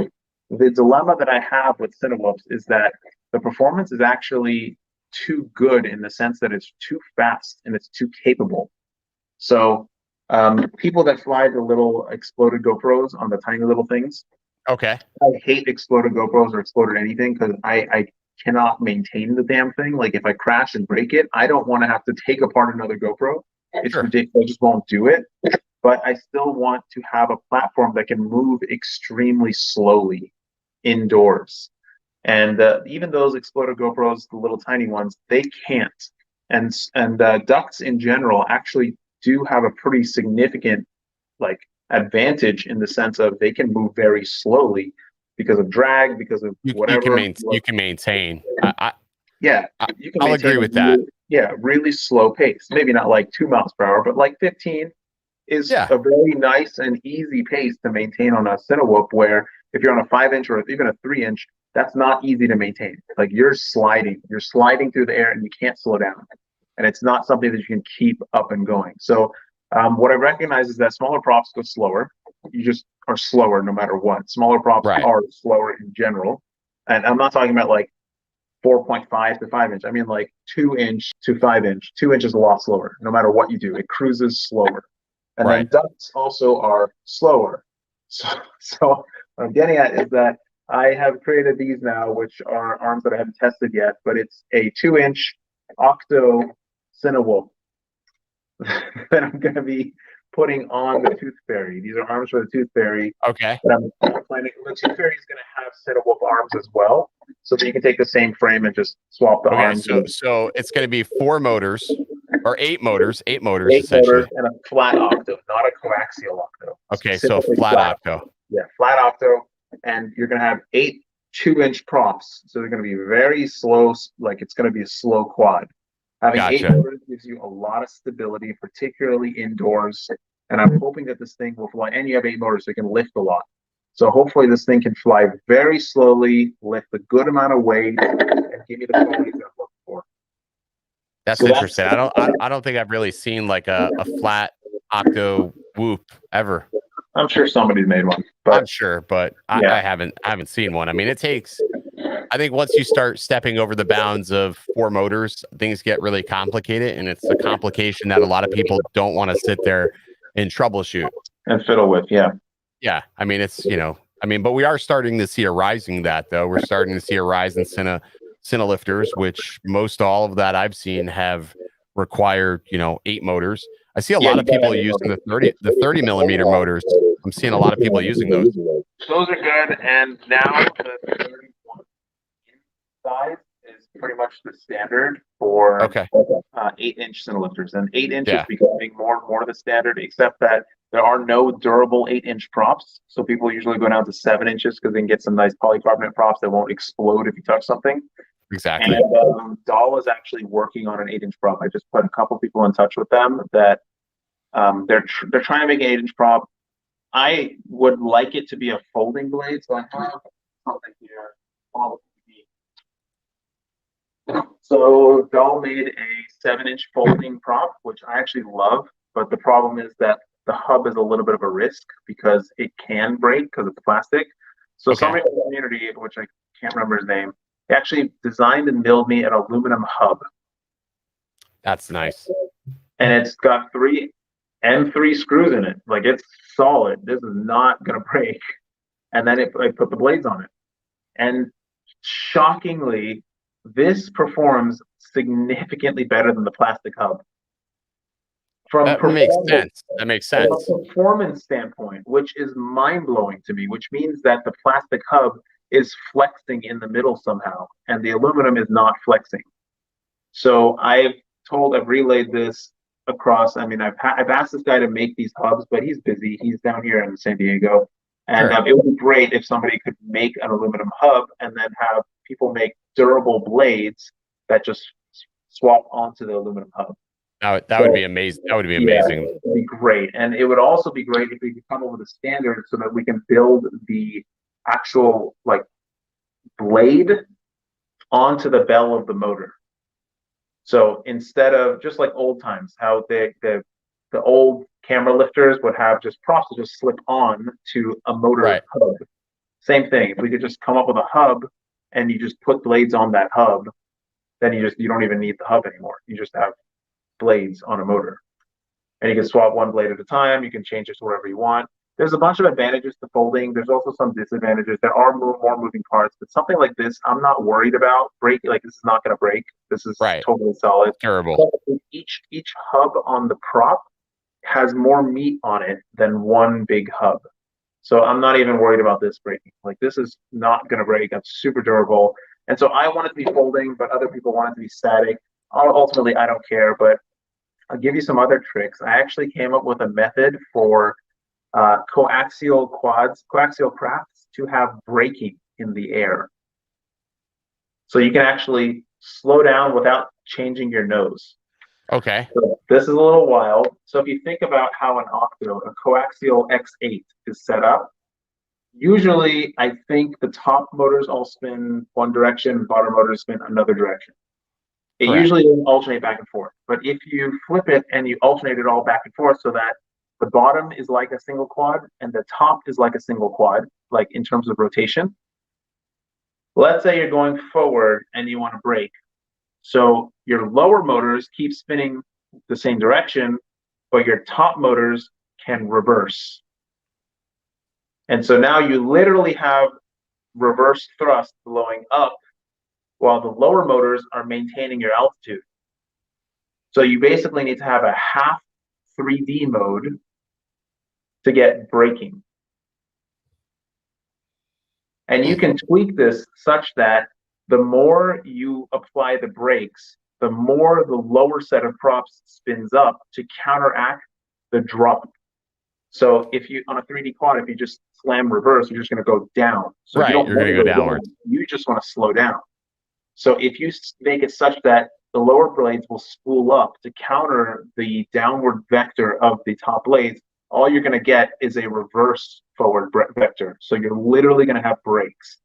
The dilemma that I have with Cinewhoops is that the performance is actually too good in the sense that it's too fast and it's too capable. So people that fly the little exploded GoPros on the tiny little things. Okay. I hate exploded GoPros or exploded anything because I cannot maintain the damn thing. Like if I crash and break it, I don't want to have to take apart another GoPro. It's ridiculous. I just won't do it. But I still want to have a platform that can move extremely slowly indoors. And even those exploded GoPros, the little tiny ones, they can't. And ducts in general actually do have a pretty significant advantage in the sense of they can move very slowly because of drag, because of whatever. You can maintain. I'll agree with that. Really slow pace. Maybe not like 2 miles per hour, but like 15 is a very nice and easy pace to maintain on a Cinewhoop, where if you're on a 5-inch or even a 3-inch, that's not easy to maintain. Like you're sliding through the air and you can't slow down. And it's not something that you can keep up and going. So what I recognize is that smaller props go slower. You just are slower no matter what. Smaller props are slower in general. And I'm not talking about like 4.5 to 5-inch. I mean like 2-inch to 5-inch. 2 inches is a lot slower. No matter what you do, it cruises slower. And then ducts also are slower. So what I'm getting at is that I have created these now, which are arms that I haven't tested yet, but it's a 2-inch Octo Cinewolf that I'm going to be putting on the Tooth Fairy. These are arms for the Tooth Fairy. Okay. But I'm planning, the Tooth Fairy is going to have Cinewolf arms as well, so that you can take the same frame and just swap the arms. So it's going to be 4 motors or 8 motors, 8 motors 8 essentially. motors and a flat Octo, not a coaxial Octo. Okay, so flat Octo. Yeah, flat Octo, and you're going to have 8 2-inch props, so they're going to be very slow, like it's going to be a slow quad. Having 8 motors gives you a lot of stability, particularly indoors, and I'm hoping that this thing will fly, and you have 8 motors, so it can lift a lot. So hopefully this thing can fly very slowly, lift a good amount of weight, and give me the quality that I'm looking for. That's interesting. I don't think I've really seen like a flat Octo whoop ever. I'm sure somebody's made one, but I'm sure, but I haven't seen one. I mean, it takes, I think once you start stepping over the bounds of 4 motors, things get really complicated, and it's a complication that a lot of people don't want to sit there and troubleshoot and fiddle with. Yeah. Yeah. I mean, it's, but we are starting to see a rising that though. We're starting to see a rise in Cine lifters, which most all of that I've seen have required, 8 motors. I see a lot of people using the 30 millimeter motors. I'm seeing a lot of people using those. Those are good, and now the 31 size is pretty much the standard for 8-inch Cine lifters, and 8-inch is becoming more and more the standard. Except that there are no durable 8-inch props, so people usually go down to 7 inches because they can get some nice polycarbonate props that won't explode if you touch something. Exactly. And Doll is actually working on an 8-inch prop. I just put a couple people in touch with them that they're trying to make an 8-inch prop. I would like it to be a folding blade, so I have something here. So Doll made a 7-inch folding prop, which I actually love, but the problem is that the hub is a little bit of a risk because it can break because it's plastic. So somebody in the community, which I can't remember his name, he actually designed and milled me an aluminum hub. That's nice. And it's got 3 M3 screws in it. Like, it's solid. This is not going to break. And then I put the blades on it. And shockingly, this performs significantly better than the plastic hub. That makes sense. That makes sense. From a performance standpoint, which is mind-blowing to me, which means that the plastic hub is flexing in the middle somehow, and the aluminum is not flexing. So I've relayed this across. I mean, I've asked this guy to make these hubs, but he's busy. He's down here in San Diego, and it would be great if somebody could make an aluminum hub and then have people make durable blades that just swap onto the aluminum hub. That would be amazing. That would be amazing. It would be great, and it would also be great if we could come up with a standard so that we can build the actual blade onto the bell of the motor. So instead of just like old times, how the old camera lifters would have just props to just slip on to a motor hub. Same thing. If we could just come up with a hub and you just put blades on that hub, then you don't even need the hub anymore. You just have blades on a motor, and you can swap one blade at a time. You can change it to whatever you want. There's a bunch of advantages to folding. There's also some disadvantages. There are more moving parts, but something like this, I'm not worried about break. Like, this is not going to break. This is totally solid. Terrible. Each hub on the prop has more meat on it than one big hub. So I'm not even worried about this breaking. Like, this is not going to break. It's super durable. And so I want it to be folding, but other people want it to be static. Ultimately, I don't care, but I'll give you some other tricks. I actually came up with a method for coaxial crafts to have braking in the air. So you can actually slow down without changing your nose. Okay. So this is a little wild. So if you think about how an Octo, a coaxial X8 is set up, usually I think the top motors all spin one direction, bottom motors spin another direction. It usually doesn't alternate back and forth. But if you flip it and you alternate it all back and forth so that the bottom is like a single quad and the top is like a single quad, like in terms of rotation. Let's say you're going forward and you want to brake. So your lower motors keep spinning the same direction, but your top motors can reverse. And so now you literally have reverse thrust blowing up while the lower motors are maintaining your altitude. So you basically need to have a half 3D mode to get braking. And you can tweak this such that the more you apply the brakes, the more the lower set of props spins up to counteract the drop. So if you, on a 3D quad, if you just slam reverse, you're just going to go down. So Right, you don't you're going to go downwards. You just want to slow down. So if you make it such that the lower blades will spool up to counter the downward vector of the top blades, all you're going to get is a reverse forward vector. So you're literally going to have brakes.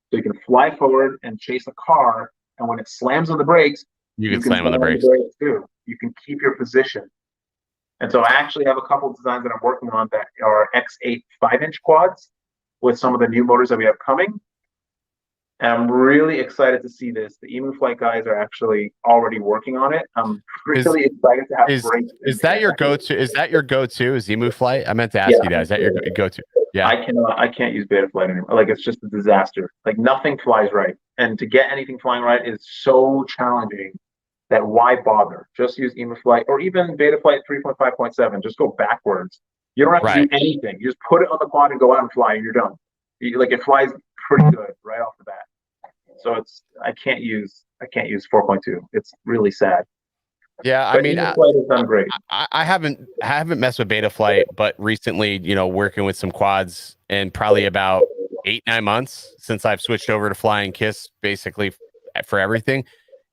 So you can fly forward and chase a car, and when it slams on the brakes, you can slam on the brakes too. You can keep your position. And so I actually have a couple of designs that I'm working on that are X8 5-inch quads with some of the new motors that we have coming. And I'm really excited to see this. The Emu Flight guys are actually already working on it. I'm really excited to have brakes. Is that your go-to? Is that your go-to? Is Emu Flight? I meant to ask you that. Is that your go-to? Yeah. I can't use Beta Flight anymore. Like, it's just a disaster. Like, nothing flies right. And to get anything flying right is so challenging that why bother? Just use Emu Flight or even Beta Flight 3.5.7. Just go backwards. You don't have to do anything. You just put it on the quad and go out and fly, and you're done. Like, it flies pretty good right off the bat. So it's I can't use 4.2. It's really sad. Yeah, but I mean, Beta Flight has done great. I haven't messed with Beta Flight, but recently, working with some quads, and probably about 8-9 months since I've switched over to Flying Kiss, basically for everything.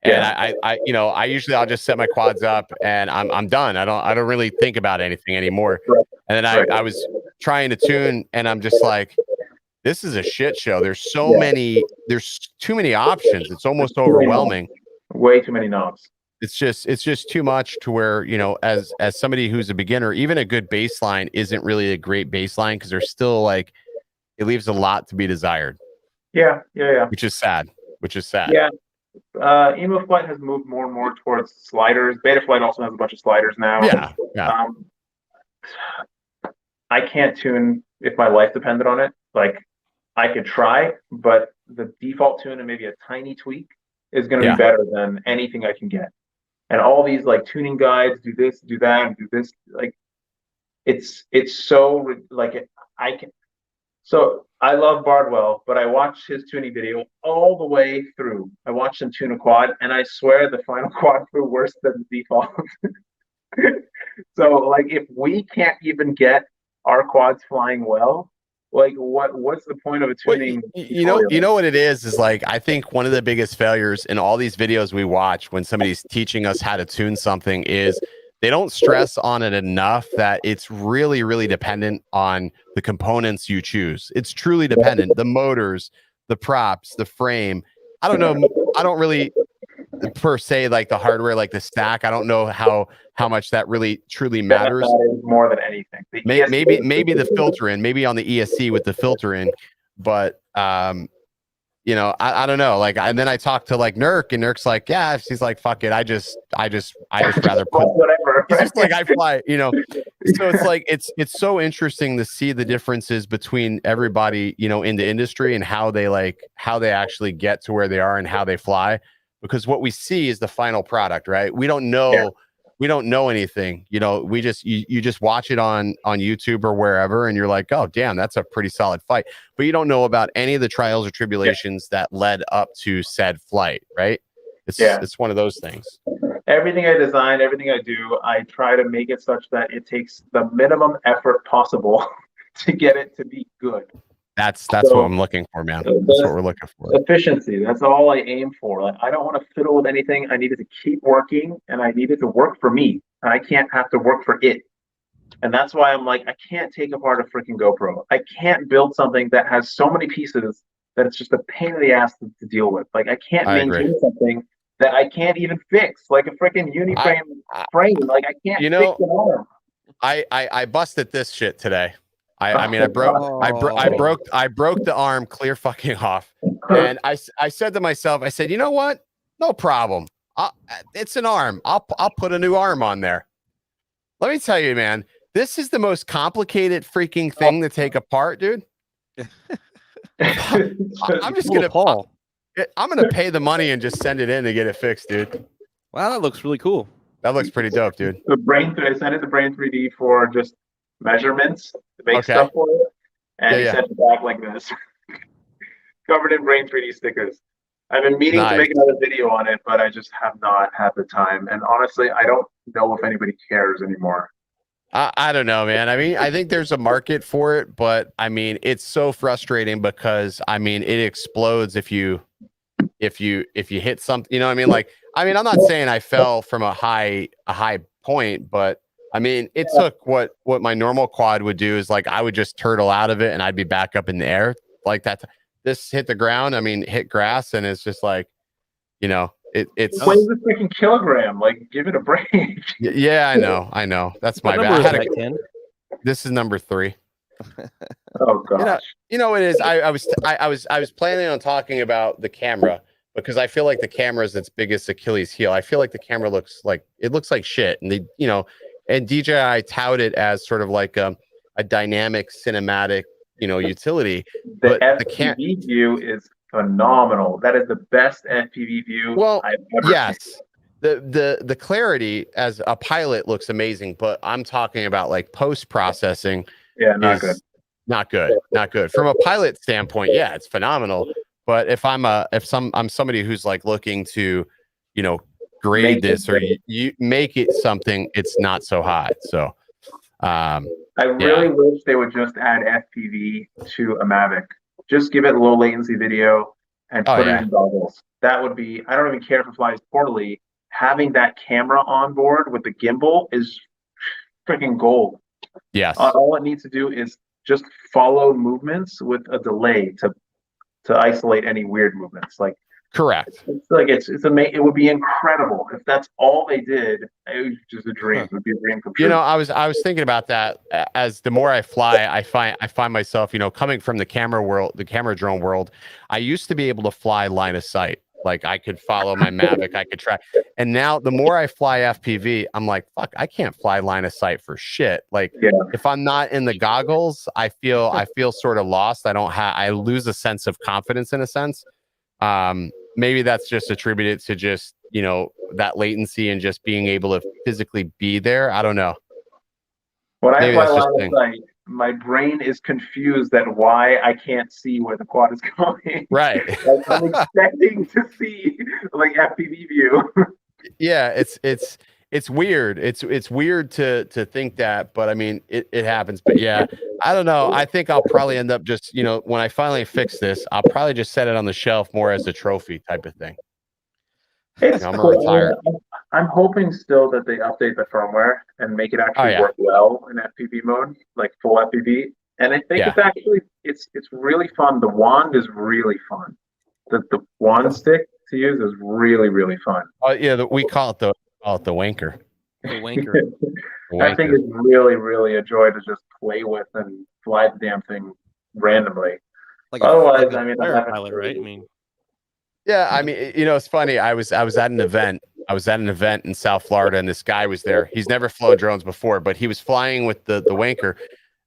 And I usually I'll just set my quads up and I'm done. I don't really think about anything anymore. And then I was trying to tune, and I'm just like, this is a shit show. There's there's too many options. It's almost overwhelming. Way too many knobs. It's just too much to where, as somebody who's a beginner, even a good baseline isn't really a great baseline, because there's still, like, it leaves a lot to be desired. Yeah. Which is sad. Yeah. Emu Flight has moved more and more towards sliders. Beta Flight also has a bunch of sliders now. Yeah. I can't tune if my life depended on it. Like, I could try, but the default tune and maybe a tiny tweak is going to be better than anything I can get. And all these, like, tuning guides, do this, do that, do this. Like, it's so, like, So I love Bardwell, but I watched his tuning video all the way through. I watched him tune a quad, and I swear the final quad flew worse than the default. So, like, if we can't even get our quads flying well, like, what's the point of a tuning? You know what it is like, I think one of the biggest failures in all these videos we watch when somebody's teaching us how to tune something is they don't stress on it enough that it's really, really dependent on the components you choose. It's truly dependent. The motors, the props, the frame. I don't know. I don't really per se like the hardware, like the stack. I don't know how much that really truly matters. That matters more than anything. Maybe the filter in, maybe on the ESC with the filter in, but I don't know. Like, and then I talked to, like, Nurk, and Nurk's like, yeah, she's like, fuck it. I just rather put whatever. He's just like, I fly, So it's like, it's so interesting to see the differences between everybody, in the industry, and how they actually get to where they are and how they fly, because what we see is the final product, right? We don't know. Yeah. We don't know anything, we just, you just watch it on YouTube or wherever, and you're like, oh, damn, that's a pretty solid flight. But you don't know about any of the trials or tribulations that led up to said flight, right? It's one of those things. Everything I design, everything I do, I try to make it such that it takes the minimum effort possible to get it to be good. That's what I'm looking for, man. That's what we're looking for. Efficiency. That's all I aim for. Like, I don't want to fiddle with anything. I need it to keep working, and I need it to work for me. And I can't have to work for it. And that's why I'm like, I can't take apart a freaking GoPro. I can't build something that has so many pieces that it's just a pain in the ass to deal with. Like, I can't maintain something that I can't even fix, like a freaking uniframe frame. Like, I can't fix an arm. I busted this shit today. I broke the arm clear fucking off. And I said to myself, I said, you know what? No problem. It's an arm. I'll put a new arm on there. Let me tell you, man, this is the most complicated freaking thing to take apart, dude. I'm just gonna Paul. I'm gonna pay the money and just send it in to get it fixed, dude. Wow, that looks really cool. That looks pretty dope, dude. The I sent it to Brain 3D for just measurements to make Okay. stuff for it, and he Yeah. sent it back like this, covered in Brain 3D stickers. I've been meaning to Nice. make another video on it, but I just have not had the time. And honestly, I don't know if anybody cares anymore. I don't know, man. I mean, I think there's a market for it, but I mean, it's so frustrating because I mean, it explodes if you hit something. You know what I mean? Like, I mean, I'm not saying I fell from a high point, but I mean, it took what my normal quad would do is like I would just turtle out of it and I'd be back up in the air like that. This hit the ground. I mean, hit grass, and it's just like, you know, it's It weighs a freaking kilogram. Like, give it a break. Yeah, I know. That's my What bad. number I is had that, Ken? This is number 3. Oh gosh. You know, it is. I was planning on talking about the camera because I feel like the camera is its biggest Achilles heel. I feel like the camera looks like shit, and and DJI tout it as sort of like a dynamic cinematic, utility. The But FPV view is phenomenal. That is the best FPV view I've ever yes. seen. The clarity as a pilot looks amazing, but I'm talking about like post processing. Yeah, not good. Not good. From a pilot standpoint, yeah, it's phenomenal. But if I'm somebody who's like looking to, grade this or you make it something, it's not so hot. So I really wish they would just add FPV to a Mavic. Just give it low latency video and put it in goggles. That would be, I don't even care if it flies poorly. Having that camera on board with the gimbal is freaking gold. Yes. All it needs to do is just follow movements with a delay to isolate any weird movements. Like, correct. It's like it would be incredible if that's all they did. It was just a dream. It would be a dream come true. I was thinking about that as the more I fly, I find myself, coming from the camera world, the camera drone world. I used to be able to fly line of sight. Like I could follow my Mavic, I could track. And now the more I fly FPV, I'm like, fuck, I can't fly line of sight for shit. Like if I'm not in the goggles, I feel sort of lost. I lose a sense of confidence in a sense. Maybe that's just attributed to just, that latency and just being able to physically be there. I don't know. When I fly line of sight, my brain is confused at why I can't see where the quad is going. Right. Like, I'm expecting to see like FPV view. Yeah, it's weird. It's weird to think that, but I mean, it happens. But yeah, I don't know. I think I'll probably end up just, when I finally fix this, I'll probably just set it on the shelf more as a trophy type of thing. I'm retired. I'm hoping still that they update the firmware and make it actually work well in FPV mode, like full FPV. And I think it's really fun. The wand is really fun. The wand stick to use is really, really fun. Oh yeah, we call it the wanker. The wanker. I think it's really, really a joy to just play with and fly the damn thing randomly. Otherwise, I mean, pilot, right? I mean. Yeah, I mean, it's funny. I was at an event. In South Florida, and this guy was there. He's never flown drones before, but he was flying with the wanker,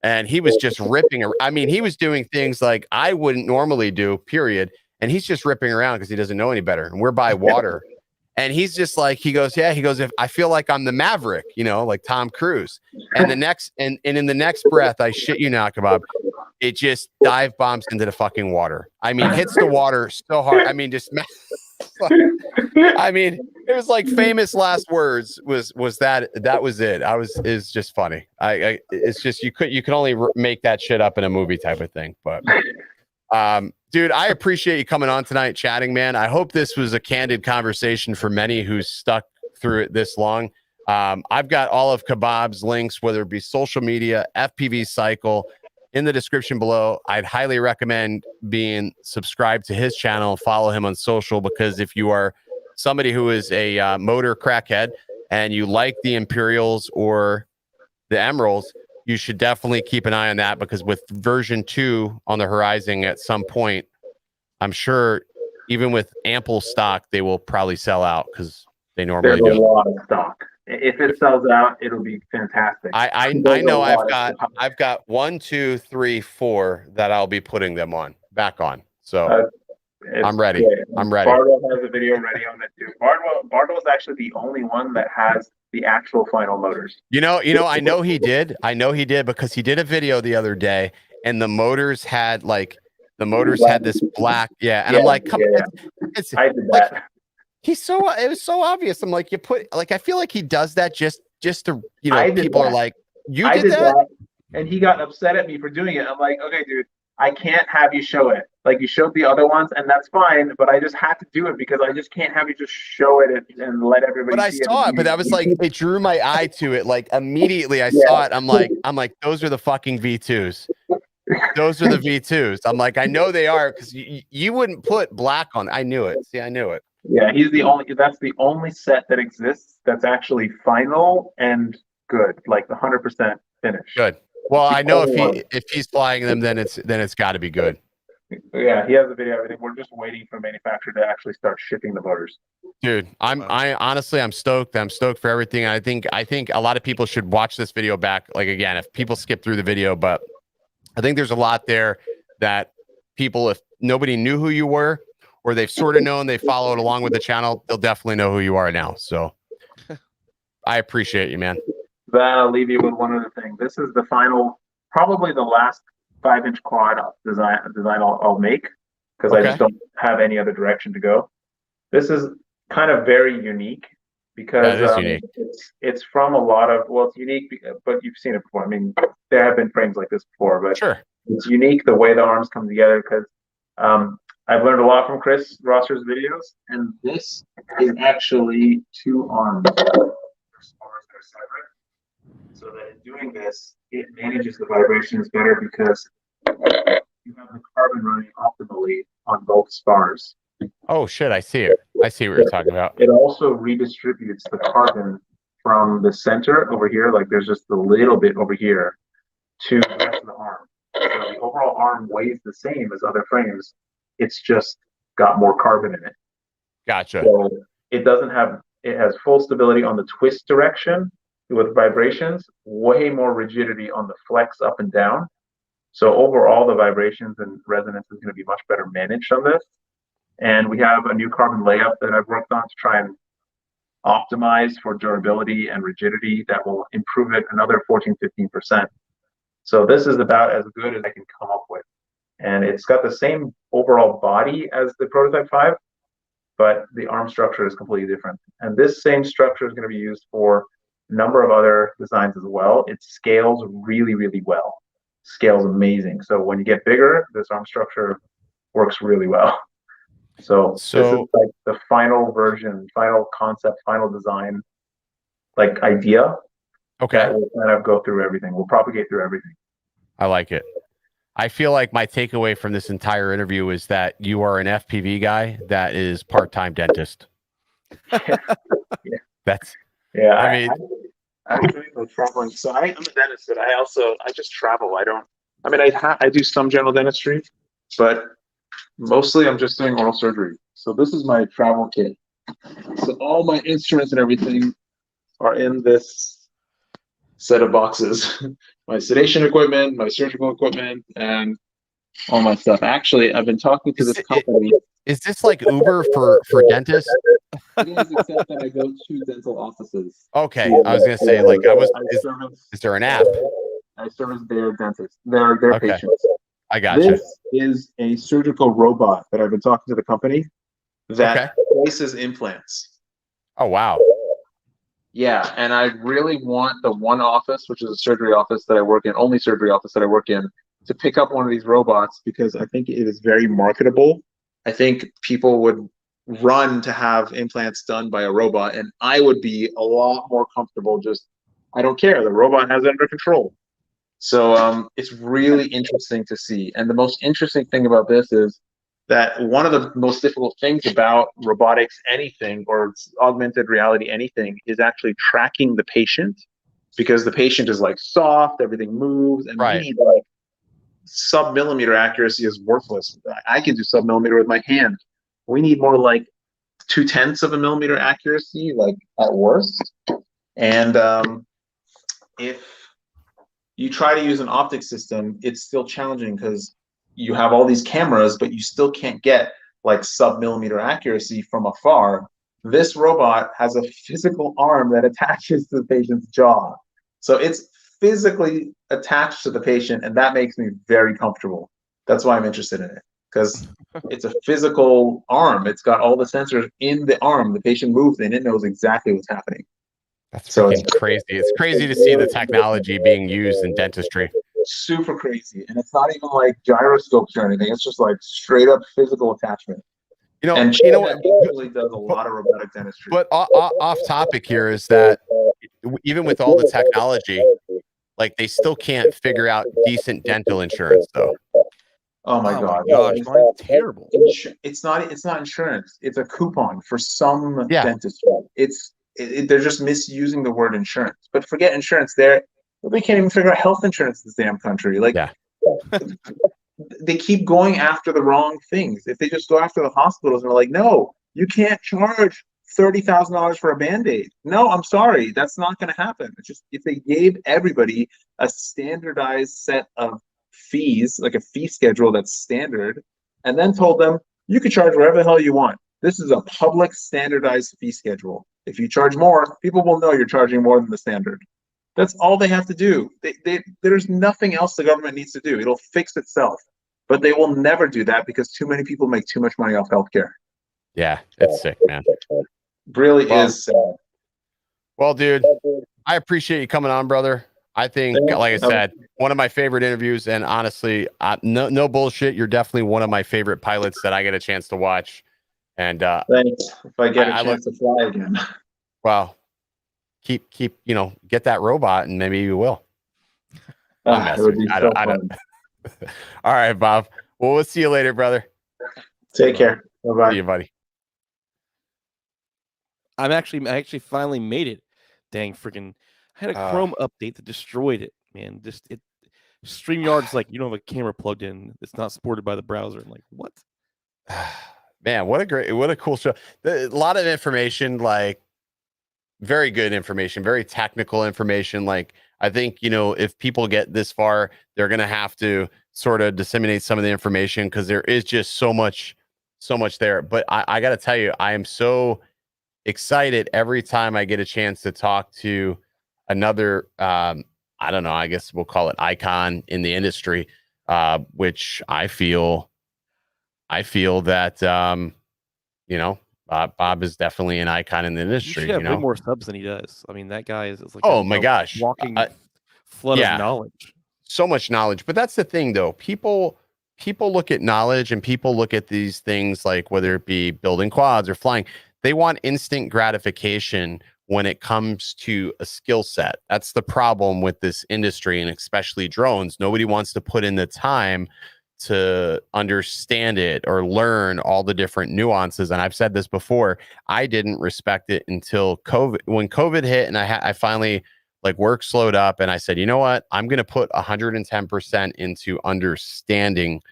and he was just ripping. I mean, he was doing things like I wouldn't normally do. Period. And he's just ripping around because he doesn't know any better. And we're by water, and he's just like, he goes, if I feel like I'm the Maverick, like Tom Cruise. And in the next breath, I shit you not, Kabab, it just dive bombs into the fucking water. I mean, hits the water so hard. I mean, just, I mean, it was like famous last words was that was it. It's just funny. It's just, you could only make that shit up in a movie type of thing. But, dude, I appreciate you coming on tonight, chatting, man. I hope this was a candid conversation for many who's stuck through it this long. I've got all of Kabab's links, whether it be social media, FPV Cycle, in the description below. I'd highly recommend being subscribed to his channel and follow him on social, because if you are somebody who is a motor crackhead and you like the Imperials or the Emeralds, you should definitely keep an eye on that, because with version 2 on the horizon at some point, I'm sure even with ample stock, they will probably sell out, because they normally do. There's a lot of stock. If it sells out, it'll be fantastic. I know I've got 1, 2, 3, 4 that I'll be putting them on. back on. So I'm ready. Yeah. I'm ready. Bardwell has a video ready on it too. Bardwell's actually the only one that has the actual final motors. I know he did. I know he did because he did a video the other day, and the motors had this black. Yeah, and I'm like, come on, it's I did like, that. it was so obvious. I'm like, I feel like he does that just to, I did people that. are like, you I did that? and he got upset at me for doing it. I'm like, okay, dude, I can't have you show it. Like, you showed the other ones, and that's fine, but I just had to do it because I just can't have you just show it and let everybody But I see saw it, but I was like, it drew my eye to it. Like, immediately I saw it. I'm like, those are the fucking V2s. Those are the V2s. I'm like, I know they are, because you wouldn't put black on. I knew it. See, I knew it. Yeah, that's the only set that exists that's actually final and good, like the 100% finish. Good. Well, I know if he's flying them, then it's got to be good. Yeah, he has the video, everything. We're just waiting for manufacturer to actually start shipping the motors. Dude, I honestly, I'm stoked. I'm stoked for everything. I think a lot of people should watch this video back. Like, again, if people skip through the video, but I think there's a lot there that people, if nobody knew who you were, or they've sort of known, they followed along with the channel, they'll definitely know who you are now. So I appreciate you, man. Then I'll leave you with one other thing. This is the final, probably the last 5-inch quad design I'll make, because I just don't have any other direction to go. This is kind of very unique because unique. It's from a lot of, well, it's unique, but you've seen it before. I mean, there have been frames like this before, but sure, it's unique the way the arms come together, because I've learned a lot from Chris Rosser's videos, and this is actually 2 arms. So that in doing this, it manages the vibrations better because you have the carbon running optimally on both spars. Oh shit, I see it. I see what you're talking about. It also redistributes the carbon from the center over here, like there's just a little bit over here, to the rest of the arm. So the overall arm weighs the same as other frames. It's just got more carbon in it. Gotcha. So it has full stability on the twist direction with vibrations, way more rigidity on the flex up and down. So overall, the vibrations and resonance is going to be much better managed on this. And we have a new carbon layup that I've worked on to try and optimize for durability and rigidity that will improve it another 14-15%. So this is about as good as I can come up with. And it's got the same overall body as the Prototype 5, but the arm structure is completely different. And this same structure is going to be used for a number of other designs as well. It scales really, really well. Scales amazing. So when you get bigger, this arm structure works really well. So this is like the final version, final concept, final design, like idea. Okay. That will kind of go through everything. We'll propagate through everything. I like it. I feel like my takeaway from this entire interview is that you are an FPV guy that is part-time dentist. Yeah. That's, yeah. I mean, I'm doing the traveling. So I'm a dentist, but I just travel. I do some general dentistry, but mostly I'm just doing oral surgery. So this is my travel kit. So all my instruments and everything are in this set of boxes. My sedation equipment, my surgical equipment, and all my stuff. Actually, I've been talking to this company. Is this like Uber for dentists? It is, except that I go to dental offices. Okay, I was gonna say, like, is there an app? I service their dentists, their patients. I gotcha. This is a surgical robot that I've been talking to the company that places implants. Oh wow. Yeah, and I really want the one office, which is a surgery office that I work in, only surgery office that I work in, to pick up one of these robots because I think it is very marketable. I think people would run to have implants done by a robot, and I would be a lot more comfortable just, I don't care, the robot has it under control. So it's really interesting to see. And the most interesting thing about this is that one of the most difficult things about robotics anything, or augmented reality anything, is actually tracking the patient, because the patient is like soft, everything moves, and we need like sub-millimeter accuracy is worthless. I can do sub-millimeter with my hand. We need more like 0.2 of a millimeter accuracy, like at worst. And if you try to use an optic system, it's still challenging because you have all these cameras, but you still can't get like sub-millimeter accuracy from afar. This robot has a physical arm that attaches to the patient's jaw. So it's physically attached to the patient, and that makes me very comfortable. That's why I'm interested in it, because it's a physical arm. It's got all the sensors in the arm. The patient moves and it knows exactly what's happening. That's So freaking crazy. It's crazy to see the technology being used in dentistry. Super crazy. And it's not even like gyroscopes or anything. It's just like straight up physical attachment. And you know what? Really does a lot of robotic dentistry. But off topic here is that even with all the technology, like they still can't figure out decent dental insurance though. Oh my God. Gosh, mine's terrible. It's not insurance. It's a coupon for some dentistry. They're just misusing the word insurance. But forget insurance there. They can't even figure out health insurance in this damn country. Like, they keep going after the wrong things. If they just go after the hospitals and are like, no, you can't charge $30,000 for a Band-Aid. No, I'm sorry. That's not going to happen. It's just if they gave everybody a standardized set of fees, like a fee schedule that's standard, and then told them, you can charge whatever the hell you want. This is a public standardized fee schedule. If you charge more, people will know you're charging more than the standard. That's all they have to do. There's nothing else the government needs to do. It'll fix itself. But they will never do that because too many people make too much money off healthcare. Yeah, it's sick, man. Really is sad. Well, dude, I appreciate you coming on, brother. I think, like I said, one of my favorite interviews. And honestly, no bullshit. You're definitely one of my favorite pilots that I get a chance to watch. And thanks. If I get a chance to fly again. Well, keep get that robot and maybe you will. I don't. All right, Bob. Well, we'll see you later, brother. Take care. Bye-bye. See you, buddy. I actually finally made it. Dang freaking! I had a Chrome update that destroyed it, man. StreamYard's like, you don't have a camera plugged in. It's not supported by the browser. I'm like, what? Man, what a cool show. A lot of information, like very good information, very technical information. Like, I think, if people get this far, they're going to have to sort of disseminate some of the information because there is just so much there. But I got to tell you, I am so excited every time I get a chance to talk to another, I don't know, I guess we'll call it icon in the industry, which I feel that, Bob is definitely an icon in the industry. He should have way more subs than he does. I mean, that guy is like, oh my gosh, walking flood of knowledge. So much knowledge. But that's the thing, though. People look at knowledge and people look at these things like whether it be building quads or flying. They want instant gratification when it comes to a skill set. That's the problem with this industry, and especially drones. Nobody wants to put in the time to understand it or learn all the different nuances. And I've said this before, I didn't respect it until COVID. When COVID hit and I finally, like, work slowed up and I said, you know what, I'm going to put 110% into understanding,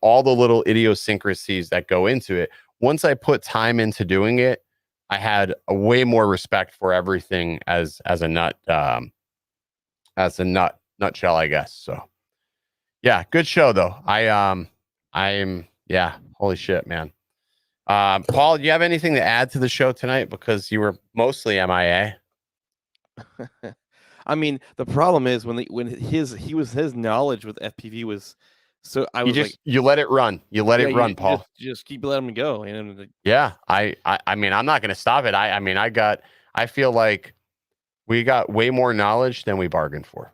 all the little idiosyncrasies that go into it. Once I put time into doing it, I had a way more respect for everything as a nutshell, I guess. So yeah, good show though. Holy shit, man. Paul, do you have anything to add to the show tonight? Because you were mostly MIA. I mean, the problem is when his knowledge with FPV was so you let it run. You let it run, Paul. Just keep letting him go. And yeah, I mean, I'm not going to stop it. I feel like we got way more knowledge than we bargained for.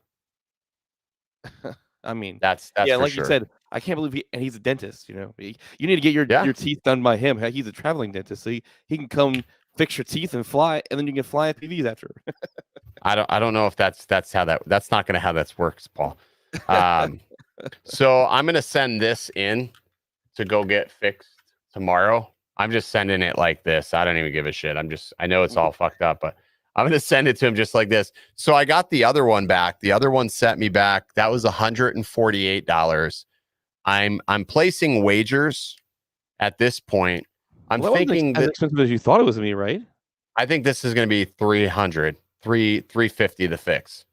I mean, that's yeah, for like sure. you said, I can't believe he's a dentist. You need to get your teeth done by him. He's a traveling dentist, so he can come fix your teeth and fly, and then you can fly FPVs after. I don't know if that's not going to how that works, Paul. So I'm going to send this in to go get fixed tomorrow. I'm just sending it like this. I don't even give a shit. I know it's all fucked up, but I'm going to send it to him just like this. So I got the other one back. The other one sent me back. That was $148. I'm placing wagers at this point. I'm thinking as expensive as you thought it was going to be, right? I think this is going to be $350 to fix.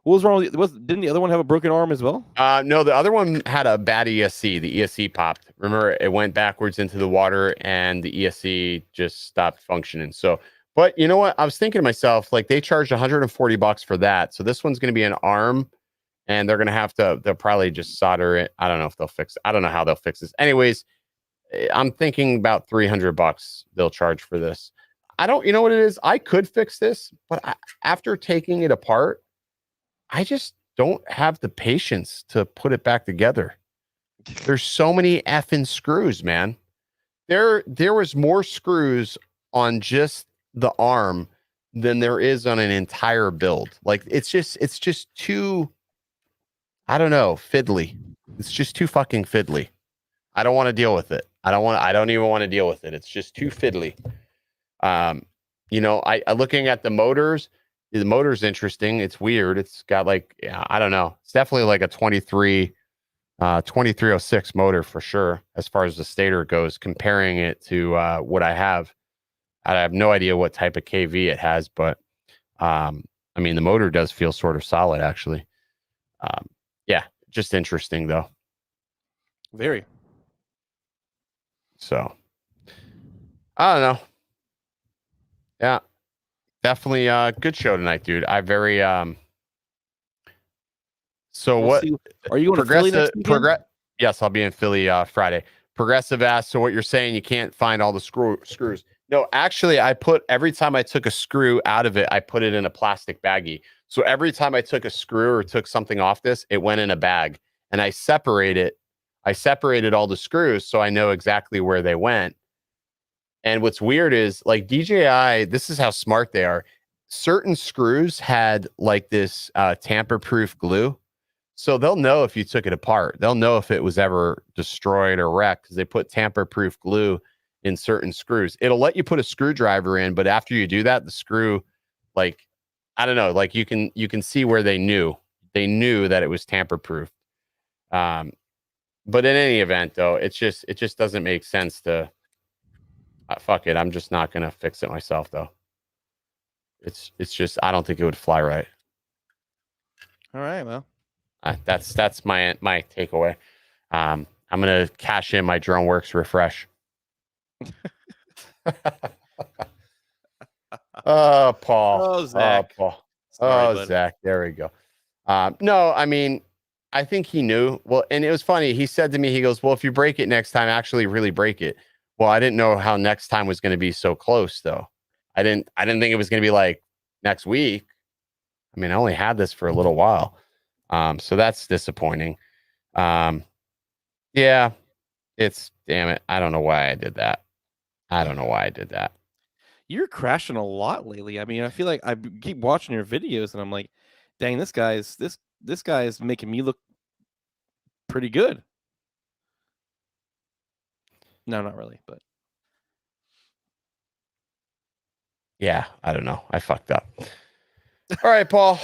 What was wrong with it? Didn't the other one have a broken arm as well? No, the other one had a bad ESC. The ESC popped. Remember, it went backwards into the water, and the ESC just stopped functioning. So, but you know what? I was thinking to myself, like they charged $140 for that. So this one's going to be an arm, and they're going to have to. They'll probably just solder it. I don't know if they'll fix it. I don't know how they'll fix this. Anyways, I'm thinking about $300 they'll charge for this. I don't. You know what it is? I could fix this, but after taking it apart, I just don't have the patience to put it back together. There's so many effing screws, man. There was more screws on just the arm than there is on an entire build. Like it's just too, I don't know, fiddly. It's just too fucking fiddly. I don't want to deal with it. I don't even want to deal with it. It's just too fiddly. You know, I looking at the motors. The motor's interesting. It's weird. It's got like, yeah, I don't know. It's definitely like a 2306 motor for sure, as far as the stator goes, comparing it to what I have. I have no idea what type of KV it has, but I mean, the motor does feel sort of solid, actually. Yeah, just interesting, though. Very. So, I don't know. Yeah. Definitely a good show tonight, dude. I very so We'll what see. Are you going to Philly next weekend? Yes, I'll be in Philly Friday. Progressive asked, so what you're saying, you can't find all the screws. No, actually, every time I took a screw out of it, I put it in a plastic baggie. So every time I took a screw or took something off this, it went in a bag, and I separated all the screws so I know exactly where they went. And what's weird is like DJI, this is how smart they are. Certain screws had like this tamper-proof glue. So they'll know if you took it apart. They'll know if it was ever destroyed or wrecked because they put tamper-proof glue in certain screws. It'll let you put a screwdriver in, but after you do that, the screw, like, I don't know, like you can see where they knew that it was tamper-proof. But in any event, though, it just doesn't make sense to. Fuck it. I'm just not gonna fix it myself, though. It's just I don't think it would fly right. All right, well, that's my takeaway. I'm gonna cash in my DroneWorks refresh. Oh, Paul. Oh, Zach. Oh, Paul. Sorry, bud. Zach. There we go. No, I mean, I think he knew. Well, and it was funny. He said to me, he goes, "Well, if you break it next time, actually really break it." Well, I didn't know how next time was going to be so close, though. I didn't think it was going to be like next week. I mean, I only had this for a little while. So that's disappointing. Yeah, damn it. I don't know why I did that. You're crashing a lot lately. I mean, I feel like I keep watching your videos and I'm like, dang, this guy is making me look pretty good. No, not really, but yeah, I don't know. I fucked up. All right, Paul.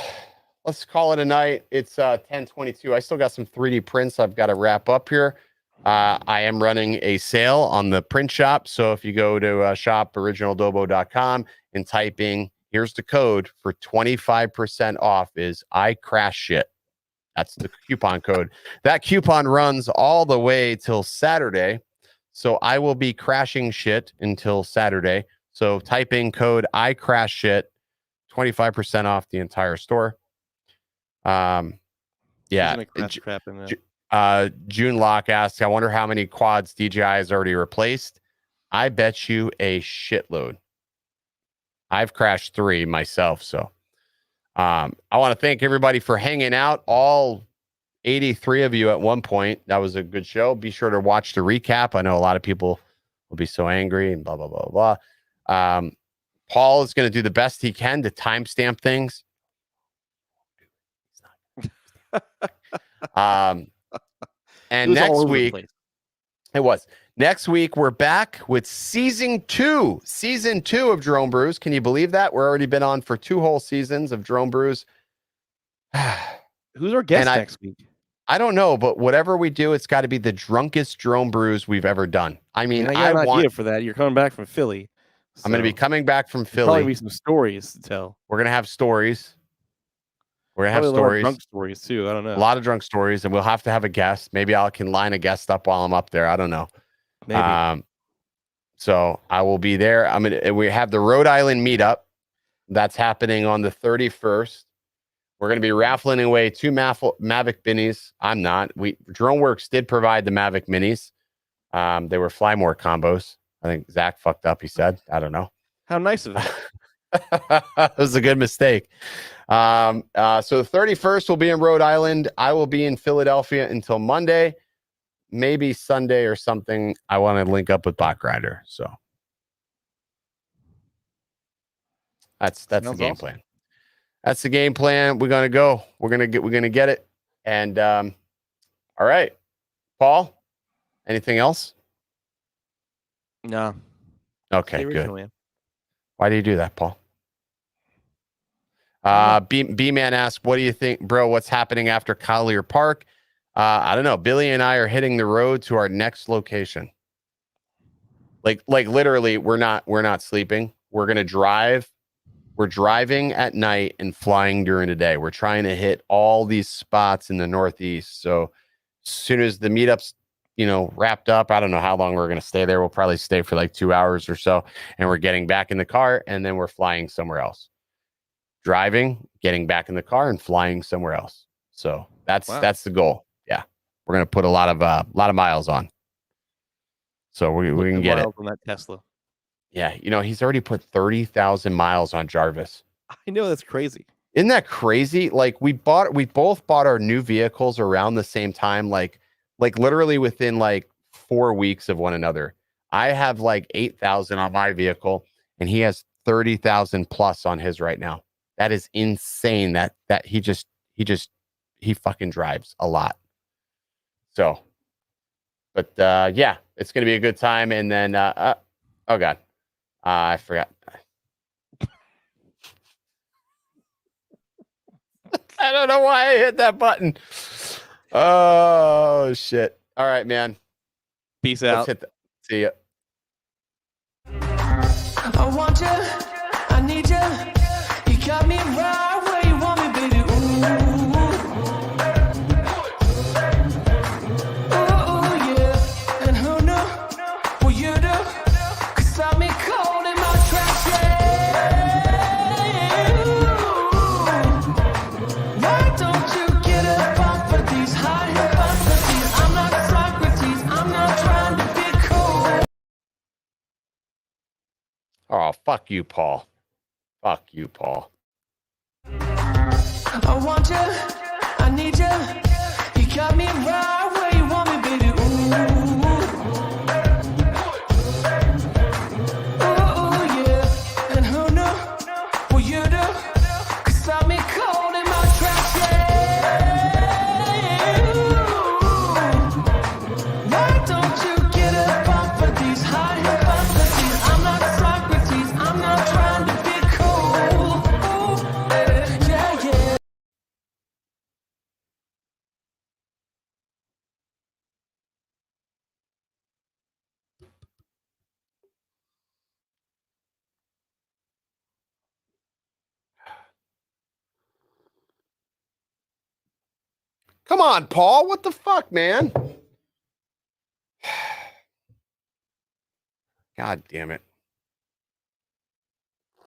Let's call it a night. It's 10:22. I still got some 3D prints I've got to wrap up here. I am running a sale on the print shop. So if you go to shop OriginaldoBo.com and typing, here's the code for 25% off is I crash shit. That's the coupon code. That coupon runs all the way till Saturday. So I will be crashing shit until Saturday. So type in code I crash shit, 25% off the entire store. Yeah. Crap in there. June Locke asks, I wonder how many quads DJI has already replaced. I bet you a shitload. I've crashed 3 myself. So I want to thank everybody for hanging out. All 83 of you at one point. That was a good show. Be sure to watch the recap. I know a lot of people will be so angry and blah, blah, blah, blah. Paul is going to do the best he can to timestamp things. And next week, next week, we're back with season 2 of Drone Brews. Can you believe that? We're already been on for 2 whole seasons of Drone Brews. Who's our guest next week? I don't know, but whatever we do, it's got to be the drunkest Drone Brews we've ever done. I mean, I got an idea for that. You're coming back from Philly. I'm going to be coming back from Philly. Probably be some stories to tell. We're going to have stories. We're gonna have Probably a lot of stories, drunk stories too. I don't know. a lot of drunk stories, and we'll have to have a guest. Maybe I can line a guest up while I'm up there. I don't know. Maybe. So I will be there. We have the Rhode Island meetup that's happening on the 31st. We're going to be raffling away 2 Mavic Minis. I'm not. DroneWorks did provide the Mavic Minis. They were Flymore combos. I think Zach fucked up. He said, I don't know. How nice of him. It was a good mistake. So the 31st will be in Rhode Island. I will be in Philadelphia until Monday, maybe Sunday or something. I want to link up with Bot Grinder. So that's the game plan. That's the game plan. We're gonna go. We're gonna get it. And all right, Paul. Anything else? No. Okay, good. Man. Why do you do that, Paul? B-Man asked, what do you think, bro? What's happening after Collier Park? I don't know. Billy and I are hitting the road to our next location. Like literally, we're not sleeping. We're gonna drive. We're driving at night and flying during the day. We're trying to hit all these spots in the Northeast. So as soon as the meetup's, wrapped up, I don't know how long we're going to stay there. We'll probably stay for like 2 hours or so. And we're getting back in the car and then we're flying somewhere else. Driving, getting back in the car and flying somewhere else. So that's the goal. Yeah. We're going to put a lot of miles on. So we can get it on that Tesla. Yeah, he's already put 30,000 miles on Jarvis. I know, that's crazy. Isn't that crazy? Like we both bought our new vehicles around the same time, like literally within like 4 weeks of one another. I have like 8,000 on my vehicle and he has 30,000 plus on his right now. That is insane that he fucking drives a lot. So, but yeah, it's going to be a good time. And then, oh God. I forgot. I don't know why I hit that button. Oh, shit. All right, man. Peace out. See ya. I want you. I need you. You got me right where you want me, baby. Ooh, yeah. And who knew what you do? 'Cause I'm me cold in my tracks, why don't you get up off of these high hypotheses? I'm not Socrates, I'm not trying to be cool. Oh, fuck you, Paul. Fuck you, Paul. I want you, I need you. You got me right where you want me, baby. Yeah. And who knew what you do? 'Cause I'm me cold in my tracks, why don't you get up off of these high hypotheses? I'm not Socrates, I'm not trying to be cool. Yeah. Come on, Paul. What the fuck, man? God damn it.